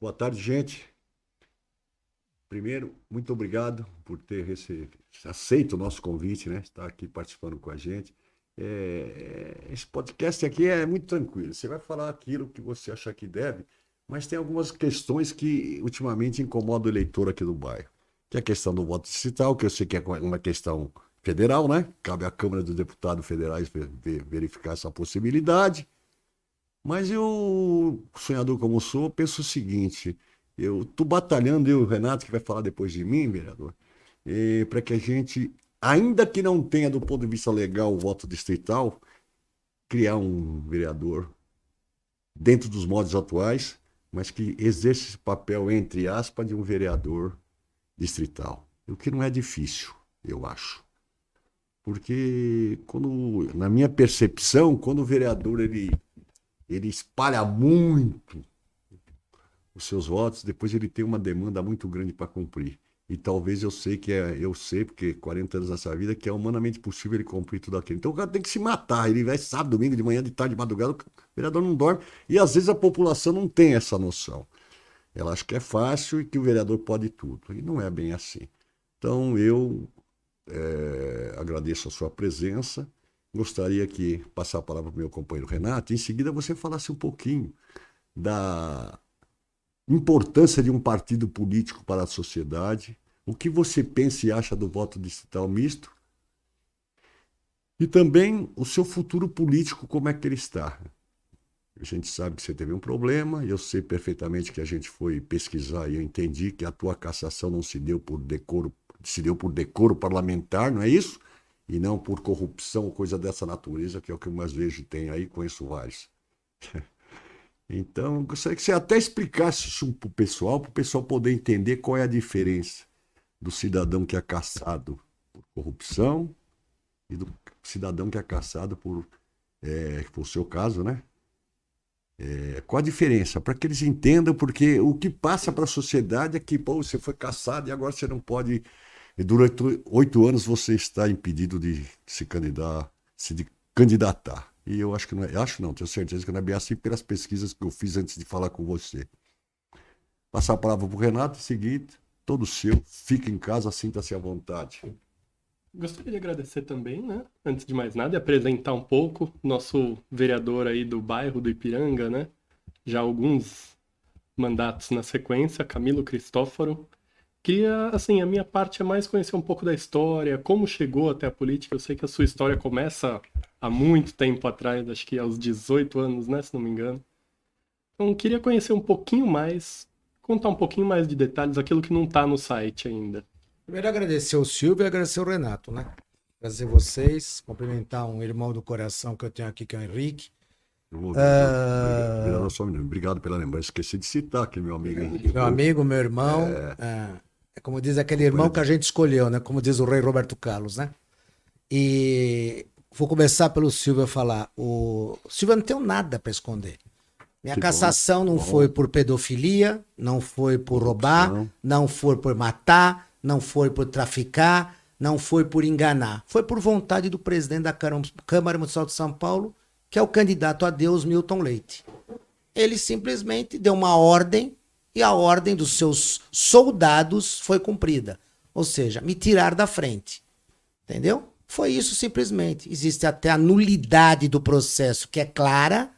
Boa tarde, gente. Primeiro, muito obrigado por ter aceito o nosso convite, né? Estar aqui participando com a gente. Esse podcast aqui é muito tranquilo. Você vai falar aquilo que você achar que deve, mas tem algumas questões que ultimamente incomodam o eleitor aqui do bairro. Que é a questão do voto distrital, que eu sei que é uma questão federal, né? Cabe à Câmara dos Deputados Federais verificar essa possibilidade. Mas eu, sonhador como sou, penso o seguinte: eu estou batalhando, eu e o Renato, que vai falar depois de mim, vereador, para que a gente, ainda que não tenha do ponto de vista legal o voto distrital, criar um vereador dentro dos modos atuais, mas que exerça esse papel, entre aspas, de um vereador distrital. O que não é difícil, eu acho. Porque, na minha percepção, quando o vereador ele espalha muito os seus votos, depois ele tem uma demanda muito grande para cumprir. E talvez eu sei, porque 40 anos nessa vida, que é humanamente possível ele cumprir tudo aquilo. Então o cara tem que se matar. Ele vai sábado, domingo, de manhã, de tarde, de madrugada, o vereador não dorme. E às vezes a população não tem essa noção. Ela acha que é fácil e que o vereador pode tudo. E não é bem assim. Então eu agradeço a sua presença. Gostaria que passar a palavra para o meu companheiro Renato. Em seguida você falasse um pouquinho da importância de um partido político para a sociedade, o que você pensa e acha do voto distrital misto e também o seu futuro político, como é que ele está. A gente sabe que você teve um problema, e eu sei perfeitamente que a gente foi pesquisar e eu entendi que a tua cassação não se deu por decoro, se deu por decoro parlamentar, não é isso? E não por corrupção ou coisa dessa natureza, que é o que eu mais vejo tem aí, conheço vários. Então, eu gostaria que você até explicasse isso para o pessoal poder entender qual é a diferença do cidadão que é caçado por corrupção e do cidadão que é caçado por o seu caso, né? Qual a diferença? Para que eles entendam, porque o que passa para a sociedade é que, pô, você foi caçado e agora você não pode. E durante 8 anos você está impedido de se candidatar. E eu acho que não é, acho não, tenho certeza que não é bem assim pelas pesquisas que eu fiz antes de falar com você. Passar a palavra para o Renato, em seguida, todo seu, fica em casa, sinta-se à vontade. Gostaria de agradecer também, né? Antes de mais nada, e apresentar um pouco nosso vereador aí do bairro do Ipiranga, né? Já alguns mandatos na sequência, Camilo Cristófaro. Queria, assim, a minha parte é mais conhecer um pouco da história, como chegou até a política. Eu sei que a sua história começa há muito tempo atrás, acho que aos 18 anos, né? Se não me engano. Então, queria conhecer um pouquinho mais, contar um pouquinho mais de detalhes, aquilo que não está no site ainda. Primeiro agradecer o Silvio e agradecer o Renato, né? Agradecer vocês, cumprimentar um irmão do coração que eu tenho aqui, que é o Henrique. Vereador, só um minuto. Obrigado pela lembrança. Esqueci de citar aqui, meu amigo Henrique. Meu amigo, meu irmão. É como diz aquele irmão que a gente escolheu, né? Como diz o rei Roberto Carlos, né? E vou começar pelo Silvio a falar. O Silvio, eu não tenho nada para esconder. Minha cassação não foi por pedofilia, não foi por roubar, não foi por matar, não foi por traficar, não foi por enganar. Foi por vontade do presidente da Câmara Municipal de São Paulo, que é o candidato a Deus, Milton Leite. Ele simplesmente deu uma ordem e a ordem dos seus soldados foi cumprida. Ou seja, me tirar da frente. Entendeu? Foi isso simplesmente. Existe até a nulidade do processo, que é clara,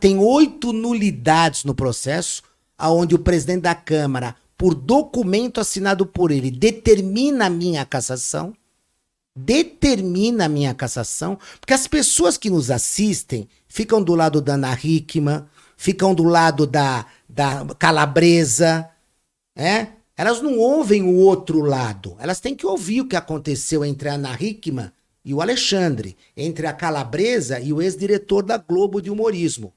tem 8 nulidades no processo, onde o presidente da Câmara, por documento assinado por ele, determina a minha cassação, porque as pessoas que nos assistem ficam do lado da Ana Hickman, ficam do lado da Calabresa, né? Elas não ouvem o outro lado, elas têm que ouvir o que aconteceu entre a Ana Hickman e o Alexandre, entre a Calabresa e o ex-diretor da Globo de humorismo.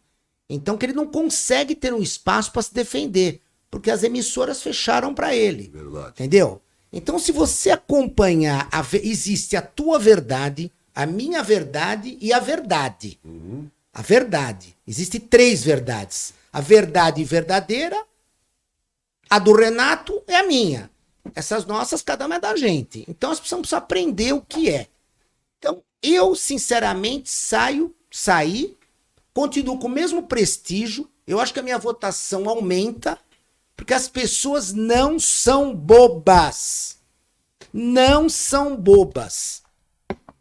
Então que ele não consegue ter um espaço para se defender, porque as emissoras fecharam para ele. Verdade. Entendeu? Então se você acompanhar, existe a tua verdade, a minha verdade e a verdade. A verdade. Existem 3 verdades. A verdade verdadeira, a do Renato é a minha. Essas nossas, cada uma é da gente. Então nós precisamos aprender o que é. Então, eu, sinceramente, saí, continuo com o mesmo prestígio, Eu acho que a minha votação aumenta porque as pessoas não são bobas. Não são bobas.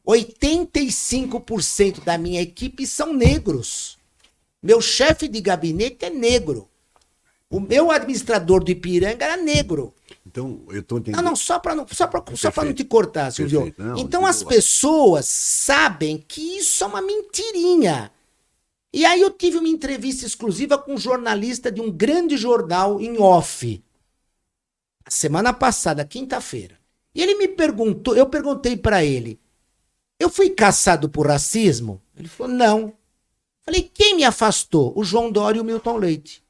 85% da minha equipe são negros. Meu chefe de gabinete é negro. O meu administrador do Ipiranga era negro. Então, eu estou entendendo. Não, só para não te cortar, Silvio. Não, então as pessoas sabem que isso é uma mentirinha. E aí eu tive uma entrevista exclusiva com um jornalista de um grande jornal em off. A semana passada, quinta-feira. E ele me perguntou, eu perguntei para ele, eu fui caçado por racismo? Ele falou, não. Falei, quem me afastou? O João Dória e o Milton Leite.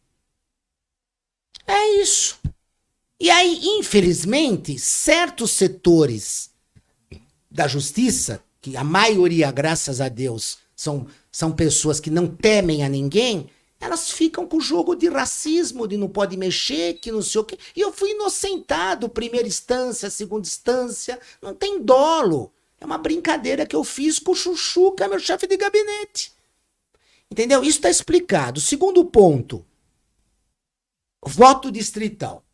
É isso. E aí, infelizmente, certos setores da justiça, que a maioria, graças a Deus, são pessoas que não temem a ninguém, elas ficam com o jogo de racismo, de não pode mexer, que não sei o quê. E eu fui inocentado, primeira instância, segunda instância, não tem dolo. É uma brincadeira que eu fiz com o Chuchu, que é meu chefe de gabinete. Entendeu? Isso está explicado. Segundo ponto, voto distrital.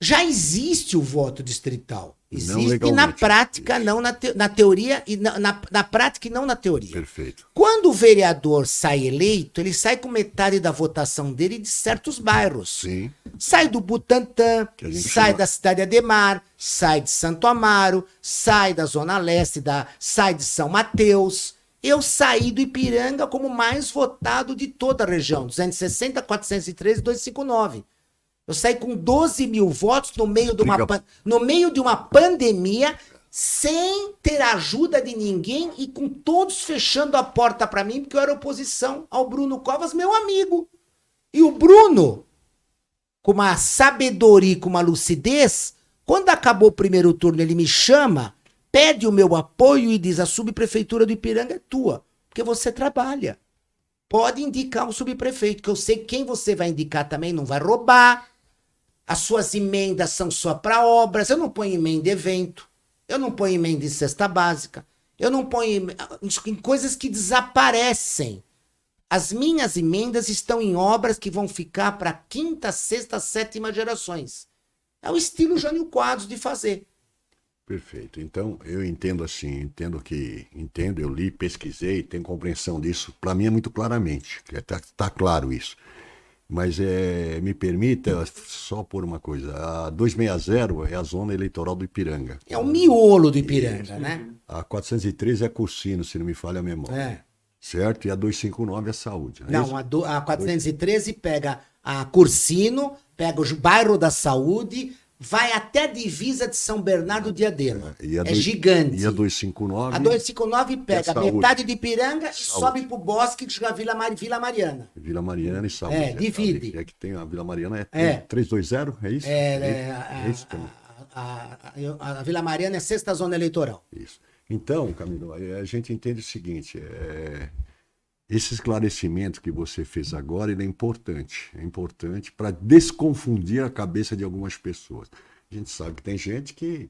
Já existe o voto distrital. Existe na prática, não na teoria, e na prática e não na teoria. Perfeito. Quando o vereador sai eleito, ele sai com metade da votação dele de certos bairros. Sim. Sai do Butantã, sai da Cidade Ademar, sai de Santo Amaro, sai da Zona Leste, sai de São Mateus. Eu saí do Ipiranga como mais votado de toda a região, 260, 413 e 259. Eu saí com 12 mil votos no meio de uma pandemia, sem ter ajuda de ninguém e com todos fechando a porta para mim, porque eu era oposição ao Bruno Covas, meu amigo. E o Bruno, com uma sabedoria, com uma lucidez, quando acabou o primeiro turno, ele me chama, pede o meu apoio e diz, a subprefeitura do Ipiranga é tua, porque você trabalha. Pode indicar um subprefeito, que eu sei quem você vai indicar também não vai roubar. As suas emendas são só para obras. Eu não ponho emenda de evento. Eu não ponho emenda de cesta básica. Eu não ponho em coisas que desaparecem. As minhas emendas estão em obras que vão ficar para quinta, sexta, sétima gerações. É o estilo Jânio Quadros de fazer. Perfeito. Então, eu entendo assim, eu li, pesquisei, tenho compreensão disso. Para mim é muito claramente, tá claro isso. Mas me permita só por uma coisa, a 260 é a zona eleitoral do Ipiranga. É o miolo do Ipiranga, né? A 413 é Cursino, se não me falha a memória. É. Certo? E a 259 é Saúde. Não, a 413 pega a Cursino, pega o bairro da Saúde, vai até a divisa de São Bernardo de Diadema. Gigante. E a 259? A 259 pega metade de Ipiranga e sobe pro bosque de Vila Mariana. Vila Mariana e Saúde. Divide. É que tem a Vila Mariana, 320, é isso? É isso também. A Vila Mariana é a 6ª zona eleitoral. Isso. Então, Camilo, a gente entende o seguinte, esse esclarecimento que você fez agora, ele é importante para desconfundir a cabeça de algumas pessoas. A gente sabe que tem gente que,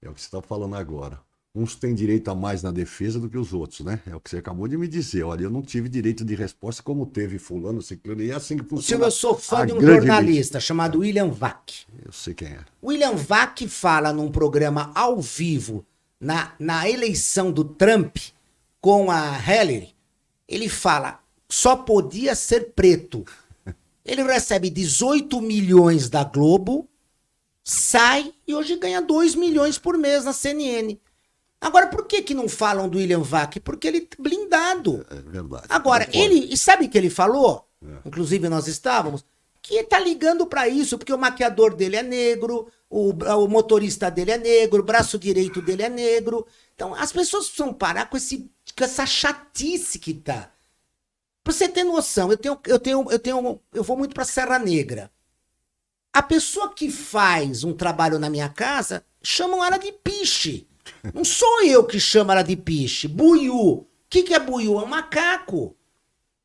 é o que você está falando agora, uns têm direito a mais na defesa do que os outros, né? É o que você acabou de me dizer, olha, eu não tive direito de resposta como teve fulano, ciclano, e é assim que funciona. Eu sou fã de um jornalista chamado William Vac. Eu sei quem é. William Vac fala num programa ao vivo, na eleição do Trump com a Hillary, ele fala, só podia ser preto. Ele recebe 18 milhões da Globo, sai e hoje ganha 2 milhões por mês na CNN. Agora, por que não falam do William Vac? Porque ele é blindado. É verdade. Agora, e sabe o que ele falou? Inclusive nós estávamos, que tá ligando para isso, porque o maquiador dele é negro, o motorista dele é negro, o braço direito dele é negro. Então, as pessoas precisam parar com essa chatice que tá. Pra você ter noção, eu vou muito pra Serra Negra. A pessoa que faz um trabalho na minha casa, chamam ela de piche. Não sou eu que chamo ela de piche. Buiú. O que é buiú? É um macaco.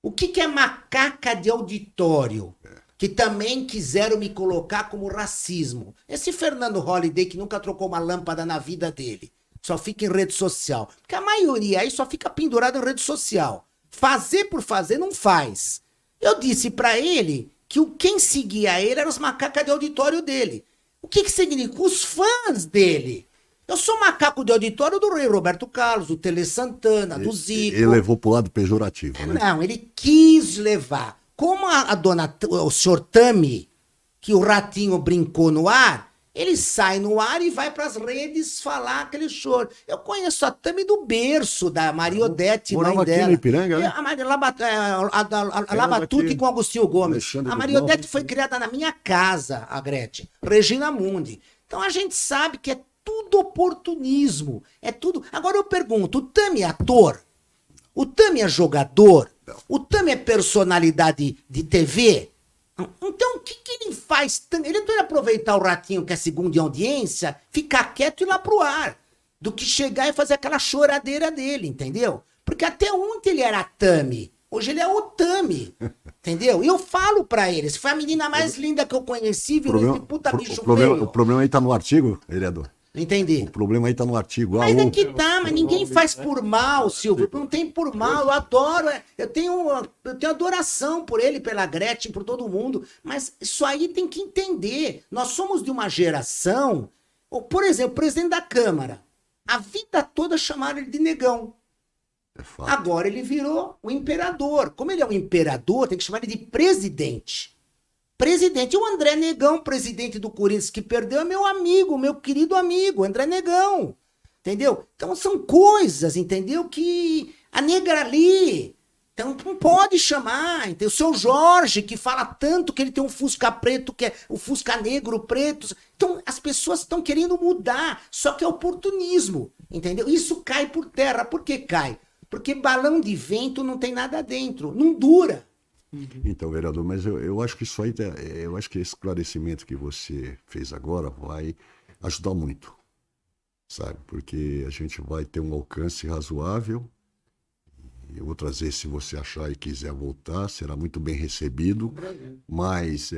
O que é macaca de auditório? Que também quiseram me colocar como racismo. Esse Fernando Holliday que nunca trocou uma lâmpada na vida dele. Só fica em rede social. Porque a maioria aí só fica pendurada em rede social. Fazer por fazer não faz. Eu disse pra ele que quem seguia ele eram os macacas de auditório dele. O que significa? Os fãs dele. Eu sou macaco de auditório do Rei Roberto Carlos, do Tele Santana, do Zico. Ele levou pro lado pejorativo, né? Não, ele quis levar. Como o senhor Tami, que o ratinho brincou no ar, ele sai no ar e vai pras redes falar aquele choro. Eu conheço a Tami do berço, da Maria Odete, mãe Morava aqui dela. no Ipiranga, né? A Labatute com Agostinho Gomes. Alexandre A Maria Gomes. Odete foi criada na minha casa, a Gretchen. Regina Mundi. Então a gente sabe que é tudo oportunismo. É tudo. Agora eu pergunto: o Tami é ator? O Tami é jogador? O Tami é personalidade de TV? Então o que ele faz? Ele deve aproveitar o ratinho que é segundo em audiência, ficar quieto e ir lá pro ar, do que chegar e fazer aquela choradeira dele, entendeu? Porque até ontem ele era Tami, hoje ele é o Tami, entendeu? E eu falo pra ele, se foi a menina mais linda que eu conheci, virou esse puta bicho feio. O problema aí tá no artigo, vereador. Entendi. O problema aí tá no artigo. Mas Alô, aqui tá, mas ninguém faz por mal, Silvio. Não tem por mal, eu adoro. Eu tenho adoração por ele, pela Gretchen, por todo mundo. Mas isso aí tem que entender. Nós somos de uma geração. Por exemplo, o presidente da Câmara. A vida toda chamaram ele de negão. é fato. Agora ele virou o imperador. Como ele é o imperador, tem que chamar ele de presidente. Presidente. E o André Negão, presidente do Corinthians, que perdeu, é meu amigo, meu querido amigo, André Negão. Entendeu? Então são coisas, entendeu? Que a negra ali, então não pode chamar. Entendeu? O seu Jorge, que fala tanto que ele tem um Fusca preto, que é o Fusca negro preto. Então as pessoas estão querendo mudar, só que é oportunismo. Entendeu? Isso cai por terra. Por que cai? Porque balão de vento não tem nada dentro, não dura. Então, vereador, mas eu acho que isso aí, eu acho que esse esclarecimento que você fez agora vai ajudar muito, sabe? Porque a gente vai ter um alcance razoável. Eu vou trazer, se você achar e quiser voltar, será muito bem recebido. Mas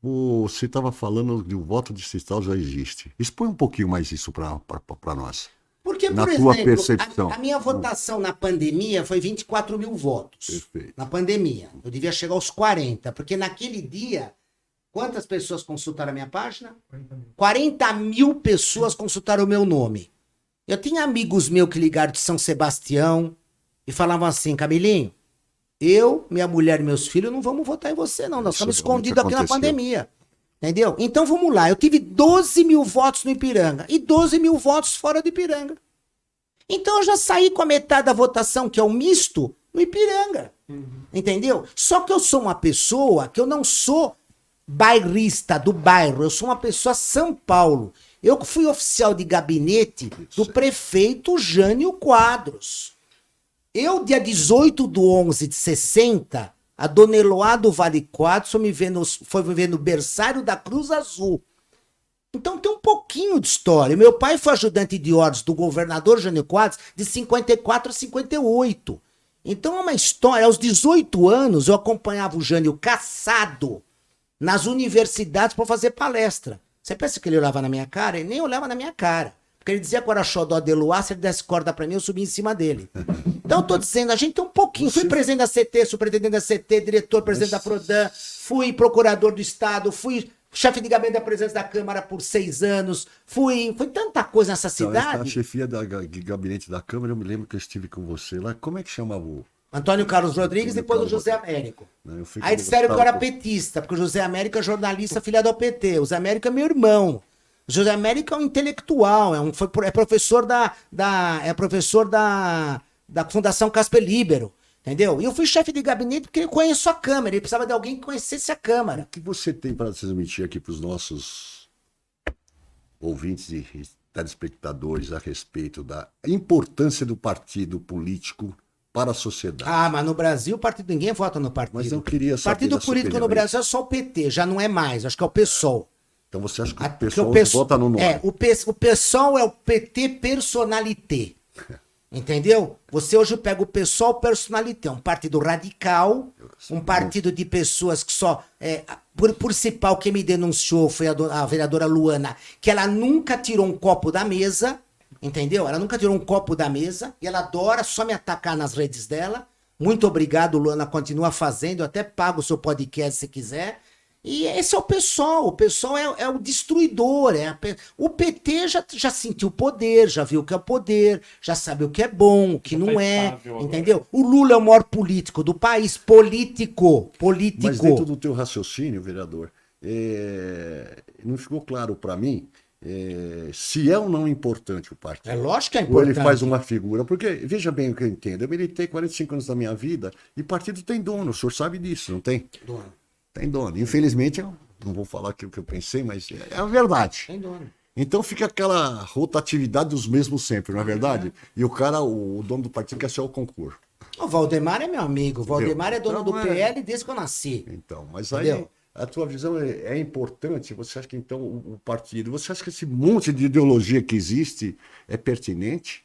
você estava falando de o voto distrital já existe. Expõe um pouquinho mais isso para nós. Porque, Na por tua exemplo, percepção. a minha votação na pandemia foi 24 mil votos. Perfeito. Na pandemia. Eu devia chegar aos 40, porque naquele dia, quantas pessoas consultaram a minha página? 40 mil pessoas consultaram o meu nome. Eu tinha amigos meus que ligaram de São Sebastião e falavam assim: Camilinho, eu, minha mulher e meus filhos não vamos votar em você, não. Nós estamos escondidos aqui na pandemia. Entendeu? Então vamos lá. Eu tive 12 mil votos no Ipiranga e 12 mil votos fora do Ipiranga. Então eu já saí com a metade da votação, que é o misto, no Ipiranga. Entendeu? Só que eu sou uma pessoa que eu não sou bairrista do bairro. Eu sou uma pessoa São Paulo. Eu fui oficial de gabinete do prefeito Jânio Quadros. Eu, dia 18/11/60, a dona Eloá do Vale Quadros foi me ver no berçário da Cruz Azul. Então tem um pouquinho de história. Meu pai foi ajudante de ordens do governador Jânio Quadros de 54 a 58. Então é uma história. Aos 18 anos eu acompanhava o Jânio caçado nas universidades para fazer palestra. Você pensa que ele olhava na minha cara? Ele nem olhava na minha cara. Porque ele dizia que eu era xodó de Eloá, se ele desse corda pra mim, eu subia em cima dele. Então eu tô dizendo, a gente tem um pouquinho. Fui presidente da CT, superintendente da CT, diretor, presidente da Prodan, fui procurador do Estado, fui chefe de gabinete da presidência da Câmara por 6 anos, fui tanta coisa nessa cidade. A chefia de gabinete da Câmara, eu me lembro que eu estive com você lá. Como é que chamava o... Antônio Carlos Rodrigues, depois o José Américo. Não, Aí disseram que eu era petista, porque o José Américo é jornalista filiado ao PT. O José Américo é meu irmão. O José Américo é um intelectual, é professor da Fundação Casper Libero, entendeu? E eu fui chefe de gabinete porque eu conheço a Câmara, ele precisava de alguém que conhecesse a Câmara. O que você tem para transmitir aqui para os nossos ouvintes e telespectadores a respeito da importância do partido político para a sociedade? Ah, mas no Brasil, ninguém vota no partido. Mas eu queria saber partido político no Brasil é só o PT, já não é mais, acho que é o PSOL. Então você acha que o pessoal vota no nome? O PSOL é o PT Personalité. Entendeu? Você hoje pega o PSOL Personalité, um partido radical, um partido de pessoas que só... por principal, quem me denunciou foi a vereadora Luana, que ela nunca tirou um copo da mesa, entendeu? Ela nunca tirou um copo da mesa e ela adora só me atacar nas redes dela, Muito obrigado, Luana, continua fazendo, eu até pago o seu podcast se quiser. E esse é o PSOL é o destruidor. O PT já sentiu poder, já viu o que é poder, já sabe o que é bom, o que Já não tá é, estável agora. entendeu? O Lula é o maior político do país, político. Mas dentro do teu raciocínio, vereador, não ficou claro para mim se é ou não importante o partido. É lógico que é Ou importante. ele faz uma figura. Porque, veja bem o que eu entendo, eu militei 45 anos da minha vida e partido tem dono, o senhor sabe disso, não tem? Dono. Tem dono. Infelizmente, eu não vou falar aquilo que eu pensei, mas é a verdade. Tem dono. Então fica aquela rotatividade dos mesmos sempre, não é verdade? E o cara, o dono do partido, quer ser o concurso. O Valdemar é meu amigo. O Valdemar é dono Então, do PL desde que eu nasci. Então, mas Entendeu? aí a tua visão é importante. Você acha que então o partido, você acha que esse monte de ideologia que existe é pertinente?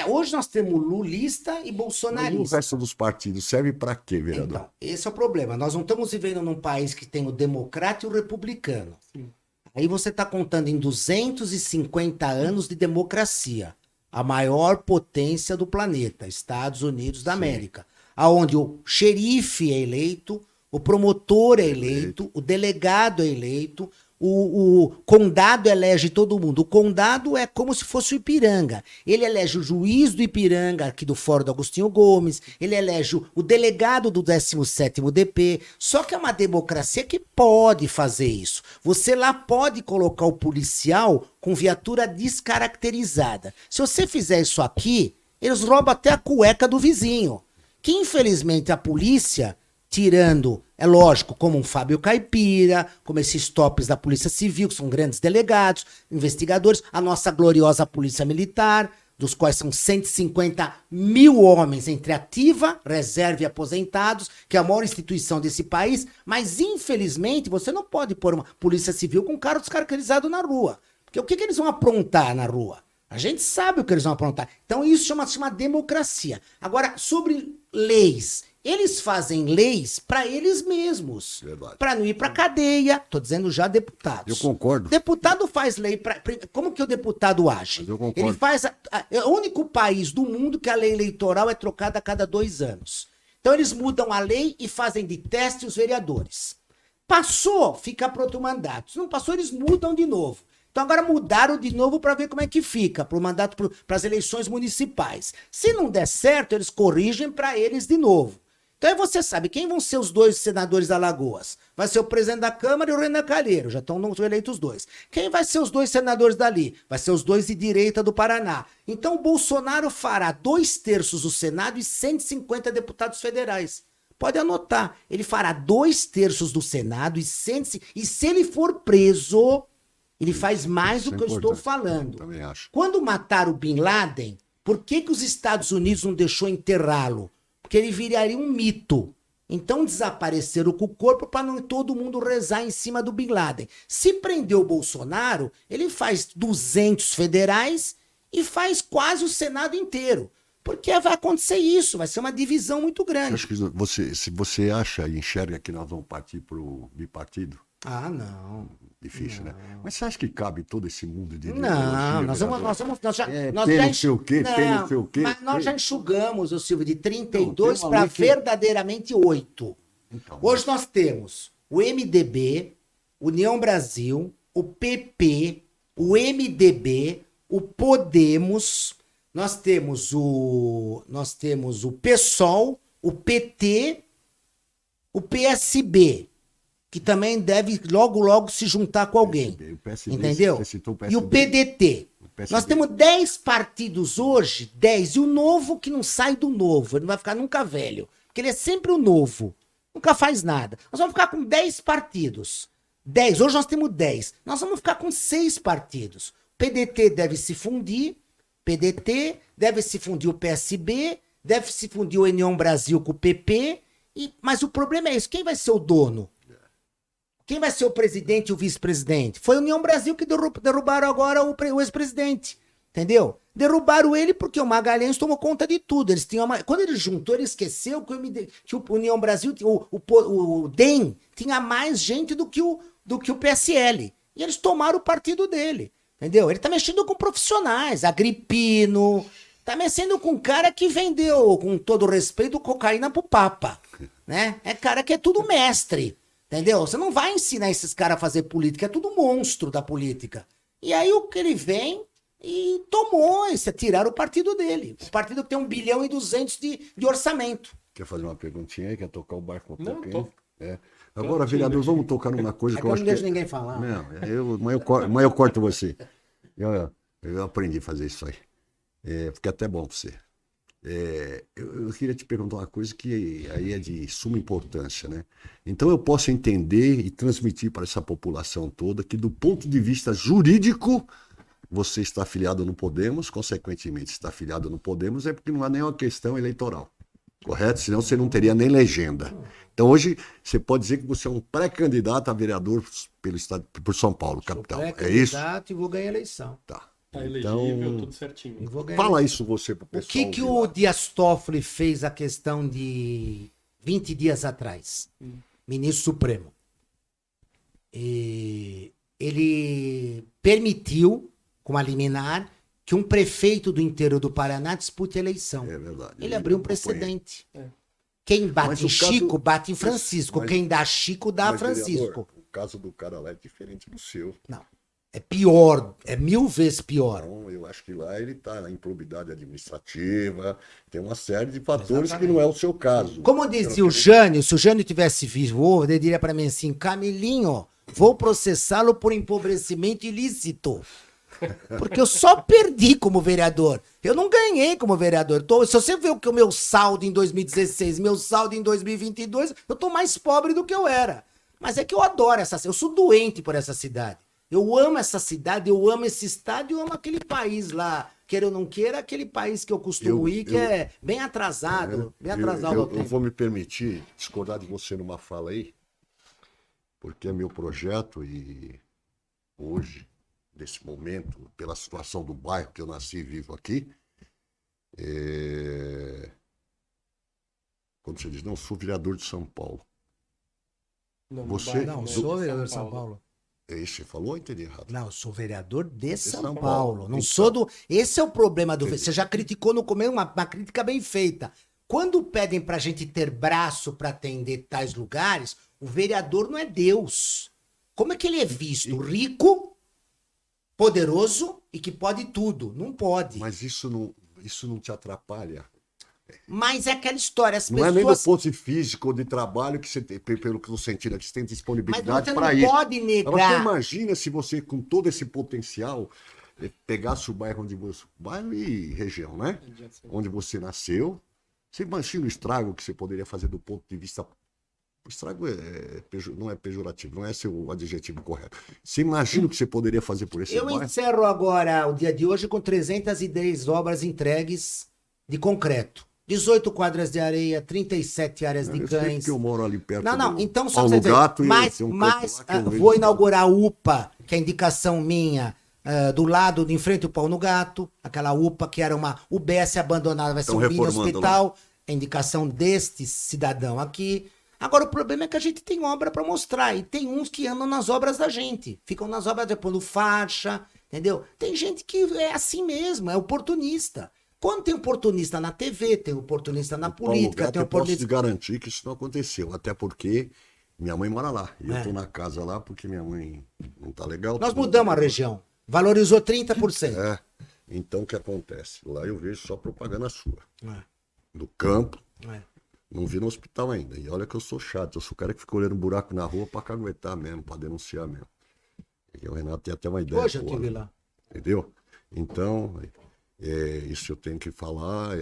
Hoje nós temos lulista e Mas e o bolsonarista. resto dos partidos serve para quê, vereador? Então, esse é o problema. Nós não estamos vivendo num país que tem o democrata e o republicano. Sim. Aí você está contando em 250 anos de democracia. A maior potência do planeta, Estados Unidos da América. Aonde o xerife é eleito, o promotor é eleito, o delegado é eleito, o condado elege todo mundo. O condado é como se fosse o Ipiranga. Ele elege o juiz do Ipiranga, aqui do Fórum do Agostinho Gomes. Ele elege o delegado do 17º DP. Só que é uma democracia que pode fazer isso. Você lá pode colocar o policial com viatura descaracterizada. Se você fizer isso aqui, eles roubam até a cueca do vizinho. Que infelizmente a polícia, tirando, é lógico, como um Fábio Caipira, como esses tops da Polícia Civil, que são grandes delegados, investigadores, a nossa gloriosa Polícia Militar, dos quais são 150 mil homens entre ativa, reserva e aposentados, que é a maior instituição desse país, mas infelizmente você não pode pôr uma Polícia Civil com um cara descaracterizado na rua. Porque o que eles vão aprontar na rua? A gente sabe o que eles vão aprontar. Então isso chama-se uma democracia. Agora, sobre leis. Eles fazem leis para eles mesmos. Para não ir para cadeia. Tô dizendo já deputados. Eu concordo. Deputado faz lei para... Como que o deputado age? Mas eu concordo. Ele faz... É o único país do mundo que a lei eleitoral é trocada a cada 2 anos. Então eles mudam a lei e fazem de teste os vereadores. Passou, fica para outro mandato. Se não passou, eles mudam de novo. Então agora mudaram de novo para ver como é que fica para o mandato, para as eleições municipais. Se não der certo, eles corrigem para eles de novo. Então aí você sabe quem vão ser os 2 senadores da Alagoas. Vai ser o presidente da Câmara e o Renan Calheiro, já estão eleitos os 2. Quem vai ser os 2 senadores dali? Vai ser os 2 de direita do Paraná. Então o Bolsonaro fará 2/3 do Senado e 150 deputados federais. Pode anotar, ele fará 2/3 do Senado e se ele for preso, ele faz mais do que eu estou falando. Também acho. Quando mataram o Bin Laden, por que os Estados Unidos não deixou enterrá-lo? Porque ele viraria um mito. Então desapareceram com o corpo para não todo mundo rezar em cima do Bin Laden. Se prender o Bolsonaro, ele faz 200 federais e faz quase o Senado inteiro. Porque vai acontecer isso, vai ser uma divisão muito grande. Acho que se você acha e enxerga que nós vamos partir para o bipartido, Ah, não. difícil, né? Mas você acha que cabe todo esse mundo de Não, ideologia, nós vereador? já não sei o quê, tem não sei o quê. Mas nós já enxugamos, o Silvio, de Não, 32 tem uma para lei que- verdadeiramente 8. Então, Hoje nós temos o MDB, União Brasil, o PP, o MDB, o Podemos, nós temos o PSOL, o PT, o PSB, que também deve logo se juntar com alguém. o PSB, Entendeu? você citou o E o PSB. PDT. PSB. Nós temos 10 partidos hoje, 10, e o novo que não sai do novo, ele não vai ficar nunca velho, porque ele é sempre o novo, nunca faz nada. Nós vamos ficar com 10 partidos. 10, hoje nós temos 10. Nós vamos ficar com 6 partidos. PDT deve se fundir, PDT, deve se fundir o PSB, deve se fundir o União Brasil com o PP, mas o problema é isso, quem vai ser o dono? Quem vai ser o presidente e o vice-presidente? Foi a União Brasil que derrubaram agora o ex-presidente. Entendeu? Derrubaram ele porque o Magalhães tomou conta de tudo. Eles tinham quando ele juntou, ele esqueceu que o União Brasil, o DEM, tinha mais gente do que o PSL. E eles tomaram o partido dele. Entendeu? Ele tá mexendo com profissionais. Agripino, Tá mexendo com um cara que vendeu, com todo respeito, cocaína pro Papa, né? É cara que é tudo mestre, entendeu? Você não vai ensinar esses caras a fazer política, é tudo monstro da política. E aí o que ele vem e tomou, tiraram o partido dele. O partido que tem 1 bilhão e 200 de orçamento. Quer fazer uma perguntinha aí? Quer tocar o barco um Não, pouquinho? tô. É. Agora, vereador, vamos tocar numa coisa É que que eu eu acho não deixo que... ninguém falar. Não, mas eu corto você. Eu aprendi a fazer isso aí. Fica até bom para você. Eu queria te perguntar uma coisa que aí é de suma importância, né? Então eu posso entender e transmitir para essa população toda que do ponto de vista jurídico você está afiliado no Podemos, consequentemente está afiliado no Podemos é porque não há nenhuma questão eleitoral, correto? Senão você não teria nem legenda. Então hoje você pode dizer que você é um pré-candidato a vereador pelo estado, por São Paulo, capital. É isso? Pré-candidato e vou ganhar a eleição. Tá. Tá elegível, tudo certinho. E vou ganhar Fala a isso você pro O pessoal. que ouvir o lá. Dias Toffoli fez a questão de 20 dias atrás? Ministro Supremo. Ele permitiu, com a liminar, que um prefeito do interior do Paraná dispute a eleição. É verdade. Ele abriu um acompanhei. precedente. Quem bate Mas em o caso- Chico, bate em Francisco. mas- Quem dá Chico, dá Mas, Francisco. vereador, o caso do cara lá é diferente do seu. Não. É pior, é 1000 vezes pior. Então, eu acho que lá ele está na improbidade administrativa, tem uma série de fatores Exatamente. que não é o seu caso. Como dizia o Jânio, se o Jânio tivesse vivo, ele diria pra mim assim, Camilinho, vou processá-lo por empobrecimento ilícito. Porque eu só perdi como vereador. Eu não ganhei como vereador. Se você vê o meu saldo em 2016, meu saldo em 2022, eu tô mais pobre do que eu era. Mas é que eu adoro essa cidade. Eu sou doente por essa cidade. Eu amo essa cidade, eu amo esse estado, eu amo aquele país lá. Queira ou não queira, aquele país que eu costumo ir, que é bem atrasado. Bem atrasado ao eu tempo. vou me permitir discordar de você numa fala aí, porque é meu projeto e hoje, nesse momento, pela situação do bairro que eu nasci e vivo aqui, quando você diz, não, sou vereador de São Paulo. Não, Você- no bairro, Não, né, sou vereador de São Paulo. É isso que você falou ou entendi errado? Não, eu sou vereador de São São Paulo. Paulo. Não Então. sou do. Esse é o problema do. Entendi. Você já criticou no começo uma crítica bem feita. Quando pedem pra gente ter braço pra atender tais lugares, o vereador não é Deus. Como é que ele é visto? Rico, poderoso e que pode tudo. Não pode. Mas isso não te atrapalha. Mas é aquela história. As Não é nem do pessoas. ponto de físico ou de trabalho que você tem, pelo que eu sentindo aqui, você tem Mas disponibilidade você para não isso. pode Agora, você negar. imagina se você, com todo esse potencial, pegasse o bairro onde você. Bairro e região, né? Onde você nasceu. Você imagina o estrago que você poderia fazer do ponto de vista. O estrago não é pejorativo, não é seu adjetivo correto. Você imagina o que você poderia fazer por esse Eu bairro? encerro agora o dia de hoje com 310 obras entregues de concreto. 18 quadras de areia, 37 áreas de Eu sei cães. porque eu moro ali perto Não, do então só Paulo pra você Gato dizer, e mas, tem um campo mas lá que eu vejo vou de inaugurar a UPA, que é a indicação minha, do lado, em frente ao Paulo Gato, aquela UPA que era uma UBS abandonada, vai ser Estão um mini reformando hospital, é a indicação deste cidadão aqui. Agora, o problema é que a gente tem obra para mostrar, e tem uns que andam nas obras da gente, ficam nas obras depois do faixa, entendeu? Tem gente que é assim mesmo, é oportunista. Quando tem oportunista na TV, tem oportunista na Paulo política, Gato, tem eu posso te oportunista... garantir que isso não aconteceu. Até porque minha mãe mora lá. E eu É. tô na casa lá porque minha mãe não tá legal. Nós todo mundo mudamos a tá região, valorizou 30%. É. Então o que acontece? Lá eu vejo só propaganda sua. É, Do campo, é. não vi no hospital ainda. E olha que eu sou chato. Eu sou o cara que fica olhando buraco na rua pra caguetar mesmo, pra denunciar mesmo. E o Renato tem até uma ideia. Hoje eu boa, estive né? lá. Entendeu? Então, isso eu tenho que falar.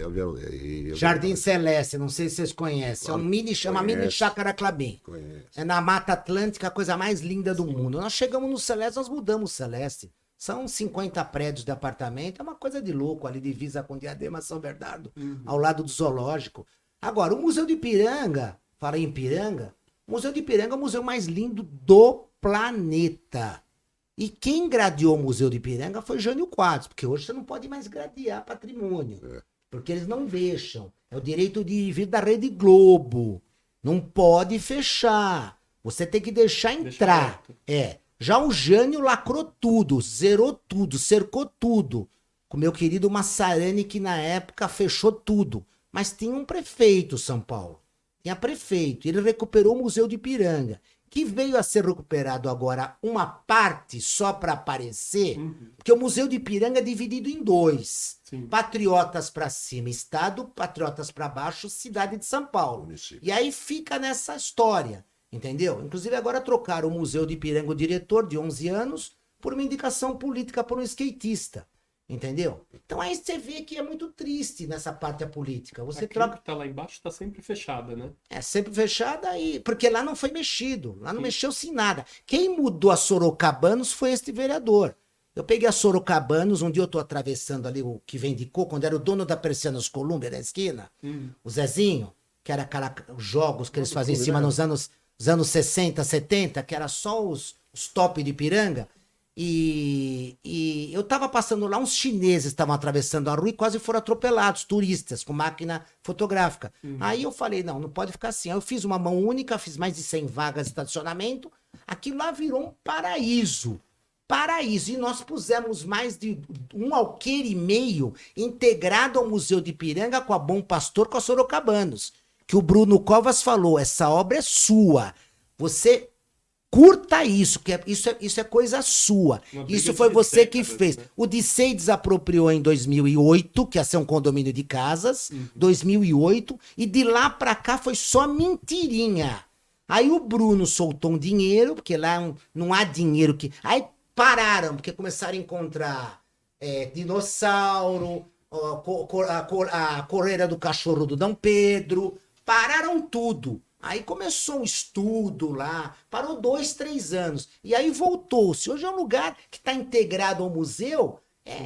Jardim Celeste, não sei se vocês conhecem. É uma mini Conheço. chácara Clabim. Conheço. É na Mata Atlântica, a coisa mais linda do mundo. Nós chegamos no Celeste, nós mudamos o Celeste. São 50 prédios de apartamento, é uma coisa de louco ali, divisa com Diadema, São Bernardo, ao lado do zoológico. Agora, o Museu de Ipiranga, falei em Ipiranga, o Museu de Ipiranga é o museu mais lindo do planeta. E quem gradeou o Museu de Ipiranga foi Jânio Quadros, porque hoje você não pode mais gradear patrimônio, porque eles não deixam. É o direito de vir da Rede Globo. Não pode fechar. Você tem que deixar entrar. aberto. Já o Jânio lacrou tudo, zerou tudo, cercou tudo. com o meu querido Massarani, que na época fechou tudo. Mas tinha um prefeito, São Paulo. Tinha prefeito. Ele recuperou o Museu de Ipiranga, que veio a ser recuperado agora uma parte só para aparecer, porque o Museu de Ipiranga é dividido em dois. Sim. Patriotas para cima, Estado, patriotas para baixo, cidade de São Paulo. Município. E aí fica nessa história, entendeu? Inclusive agora trocaram o Museu de Ipiranga, o diretor de 11 anos, por uma indicação política por um skatista. Entendeu? Então aí você vê que é muito triste nessa parte da política. Você Aquilo troca. que tá lá embaixo tá sempre fechada, né? É sempre fechada aí. Porque lá não foi mexido. Lá não mexeu-se em nada. Quem mudou a Sorocabanos foi este vereador. Eu peguei a Sorocabanos, um dia eu tô atravessando ali o que vendicou, quando era o dono da Persianas Colômbia na esquina, o Zezinho, que era aquela jogos que eles faziam em cima nos anos 60, 70, que era só os top de Ipiranga. E eu tava passando lá, uns chineses estavam atravessando a rua e quase foram atropelados, turistas, com máquina fotográfica. Aí eu falei, não pode ficar assim. Aí eu fiz uma mão única, fiz mais de 100 vagas de estacionamento. Aquilo lá virou um paraíso. Paraíso. E nós pusemos mais de 1,5 alqueire integrado ao Museu de Ipiranga com a Bom Pastor, com a Sorocabanos. Que o Bruno Covas falou, essa obra é sua. Você... curta isso, que isso é coisa sua. Isso foi você que fez. Né? O Dicey desapropriou em 2008, que ia ser um condomínio de casas, 2008, e de lá pra cá foi só mentirinha. Aí o Bruno soltou um dinheiro, porque lá não há dinheiro que... Aí pararam, porque começaram a encontrar dinossauro, a coleira do cachorro do Dom Pedro, pararam tudo. Aí começou um estudo lá, parou 2, 3 anos. E aí voltou-se. Hoje é um lugar que está integrado ao museu.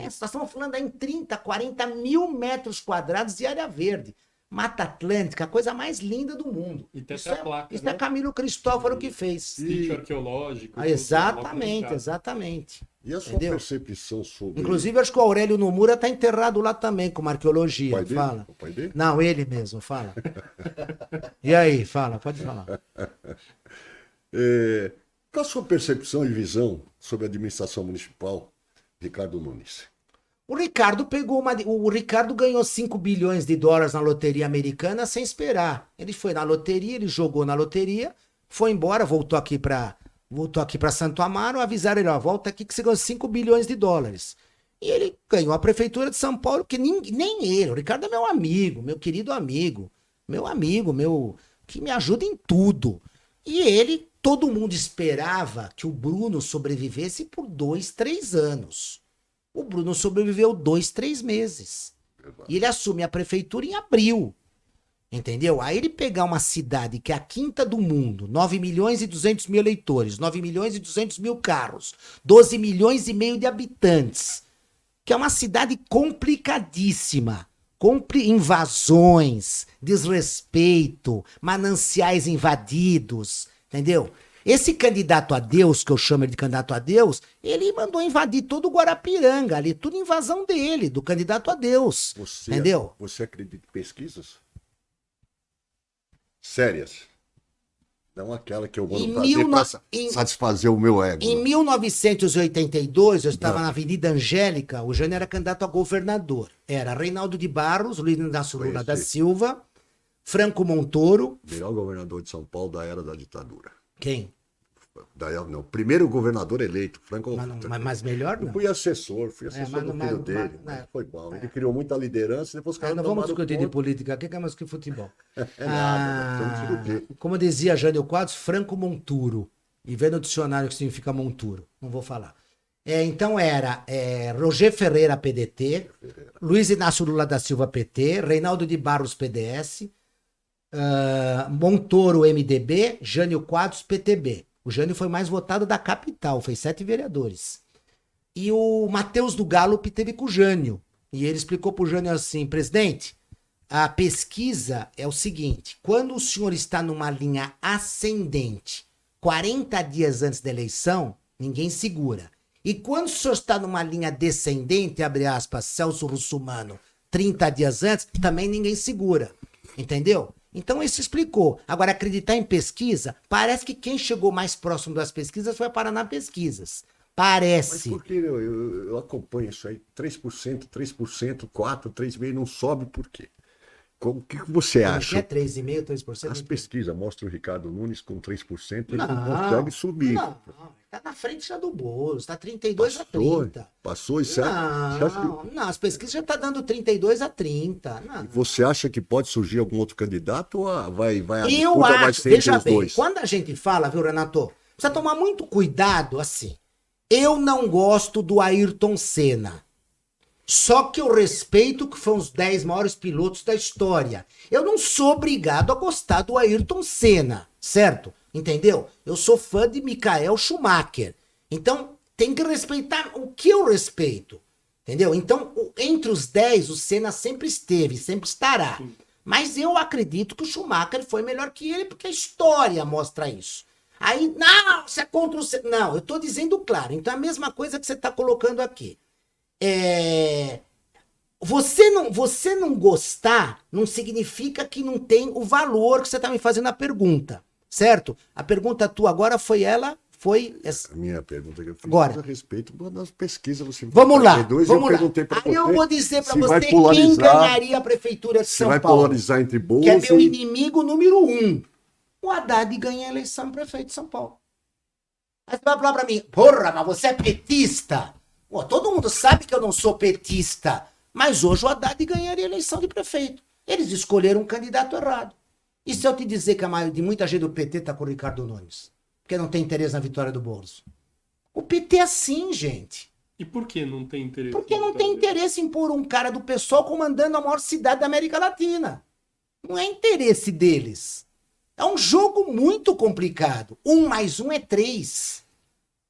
Nós estamos falando aí em 30, 40 mil metros quadrados de área verde. Mata Atlântica, a coisa mais linda do mundo. E tem Isso até a placa, isso né? é Camilo Cristófaro que fez. Sítio arqueológico. Exatamente, exatamente. E a sua Entendeu? percepção sobre... Inclusive, acho que o Aurélio Nomura está enterrado lá também, com uma arqueologia. O pai dele? Fala. O pai dele? Não, ele mesmo, fala. E aí, fala, pode falar. Qual a sua percepção e visão sobre a administração municipal, Ricardo Nunes? O Ricardo o Ricardo ganhou 5 bilhões de dólares na loteria americana sem esperar. Ele foi na loteria, ele jogou na loteria, foi embora, voltou aqui para Santo Amaro, avisaram ele, ó, volta aqui que você ganhou 5 bilhões de dólares. E ele ganhou a prefeitura de São Paulo, que nem ele. O Ricardo é meu amigo, meu querido amigo, que me ajuda em tudo. E ele, todo mundo esperava que o Bruno sobrevivesse por 2, 3 anos. O Bruno sobreviveu 2, 3 meses. E ele assume a prefeitura em abril. Entendeu? Aí ele pegar uma cidade que é a quinta do mundo, 9 milhões e 200 mil eleitores, 9 milhões e 200 mil carros, 12 milhões e meio de habitantes, que é uma cidade complicadíssima, invasões, desrespeito, mananciais invadidos, entendeu? Esse candidato a Deus, que eu chamo ele de candidato a Deus, ele mandou invadir todo o Guarapiranga ali, tudo invasão dele, do candidato a Deus, entendeu? Você acredita em pesquisas sérias? Não aquela que eu vou fazer para satisfazer o meu ego. Em 1982, eu estava na Avenida Angélica, o Jânio era candidato a governador. Era Reinaldo de Barros, Luiz Inácio Lula da Silva, Franco Montoro. Melhor governador de São Paulo da era da ditadura. Quem? Não, primeiro governador eleito, Franco Montoro. Mas melhor não. Eu fui assessor do filho dele. Mas foi bom. Ele criou muita liderança e depois os caras não vamos discutir de política aqui, que é mais que futebol. Como dizia Jânio Quadros, Franco Monturo. E vê no dicionário o que significa monturo. Não vou falar. Então era Roger Ferreira, PDT, Luiz Inácio Lula da Silva, PT, Reinaldo de Barros, PDS, Montoro, MDB, Jânio Quadros, PTB. O Jânio foi mais votado da capital, fez 7 vereadores. E o Matheus do Gallup teve com o Jânio. E ele explicou para o Jânio assim, presidente, a pesquisa é o seguinte, quando o senhor está numa linha ascendente, 40 dias antes da eleição, ninguém segura. E quando o senhor está numa linha descendente, abre aspas, Celso Russomano, 30 dias antes, também ninguém segura. Entendeu? Então isso explicou. Agora, acreditar em pesquisa, parece que quem chegou mais próximo das pesquisas foi a Paraná Pesquisas. Parece. Mas por que eu acompanho isso aí? 3%, 4%, 3,5%, não sobe por quê? O que você Como é que é? acha? 3,5%, 3%? As pesquisas mostram o Ricardo Nunes com 3%, ele não Não, consegue subir. não. Tá na frente já do Boulos, tá 32-30. Passou, e você acha que, Não, as pesquisas já tá dando 32-30. Não. você acha que pode surgir algum outro candidato ou a Eu disputa vai acho, ser entre veja os bem, dois? quando a gente fala, viu, Renato, precisa tomar muito cuidado assim. Eu não gosto do Ayrton Senna. Só que eu respeito que foram os 10 maiores pilotos da história. Eu não sou obrigado a gostar do Ayrton Senna, certo? Entendeu? Eu sou fã de Michael Schumacher. Então, tem que respeitar o que eu respeito. Entendeu? Então, entre os 10, o Senna sempre esteve, sempre estará. Mas eu acredito que o Schumacher foi melhor que ele, porque a história mostra isso. Aí, não, você é contra o Senna. Não, eu tô dizendo claro. Então, é a mesma coisa que você tá colocando aqui. Você não gostar não significa que não tem o valor que você está me fazendo a pergunta, certo? A pergunta tua agora foi essa. A minha pergunta que eu fiz Agora. a respeito das pesquisas. Você Vamos lá, 42, vamos eu lá. perguntei para Aí eu você vou dizer para se vai você quem polarizar, ganharia a prefeitura de se São vai Paulo, polarizar entre que é Boulos meu e... inimigo número 1. O Haddad ganha a eleição prefeito de São Paulo. Aí você vai falar para mim, porra, mas você é petista. Pô, todo mundo sabe que eu não sou petista. Mas hoje o Haddad ganharia a eleição de prefeito. Eles escolheram um candidato errado. E se eu te dizer que a maioria de muita gente do PT tá com o Ricardo Nunes? Porque não tem interesse na vitória do Boulos. O PT é assim, gente. E por que não tem interesse? Porque não tem interesse em pôr um cara do PSOL comandando a maior cidade da América Latina. Não é interesse deles. É um jogo muito complicado. 1 mais 1 é 3.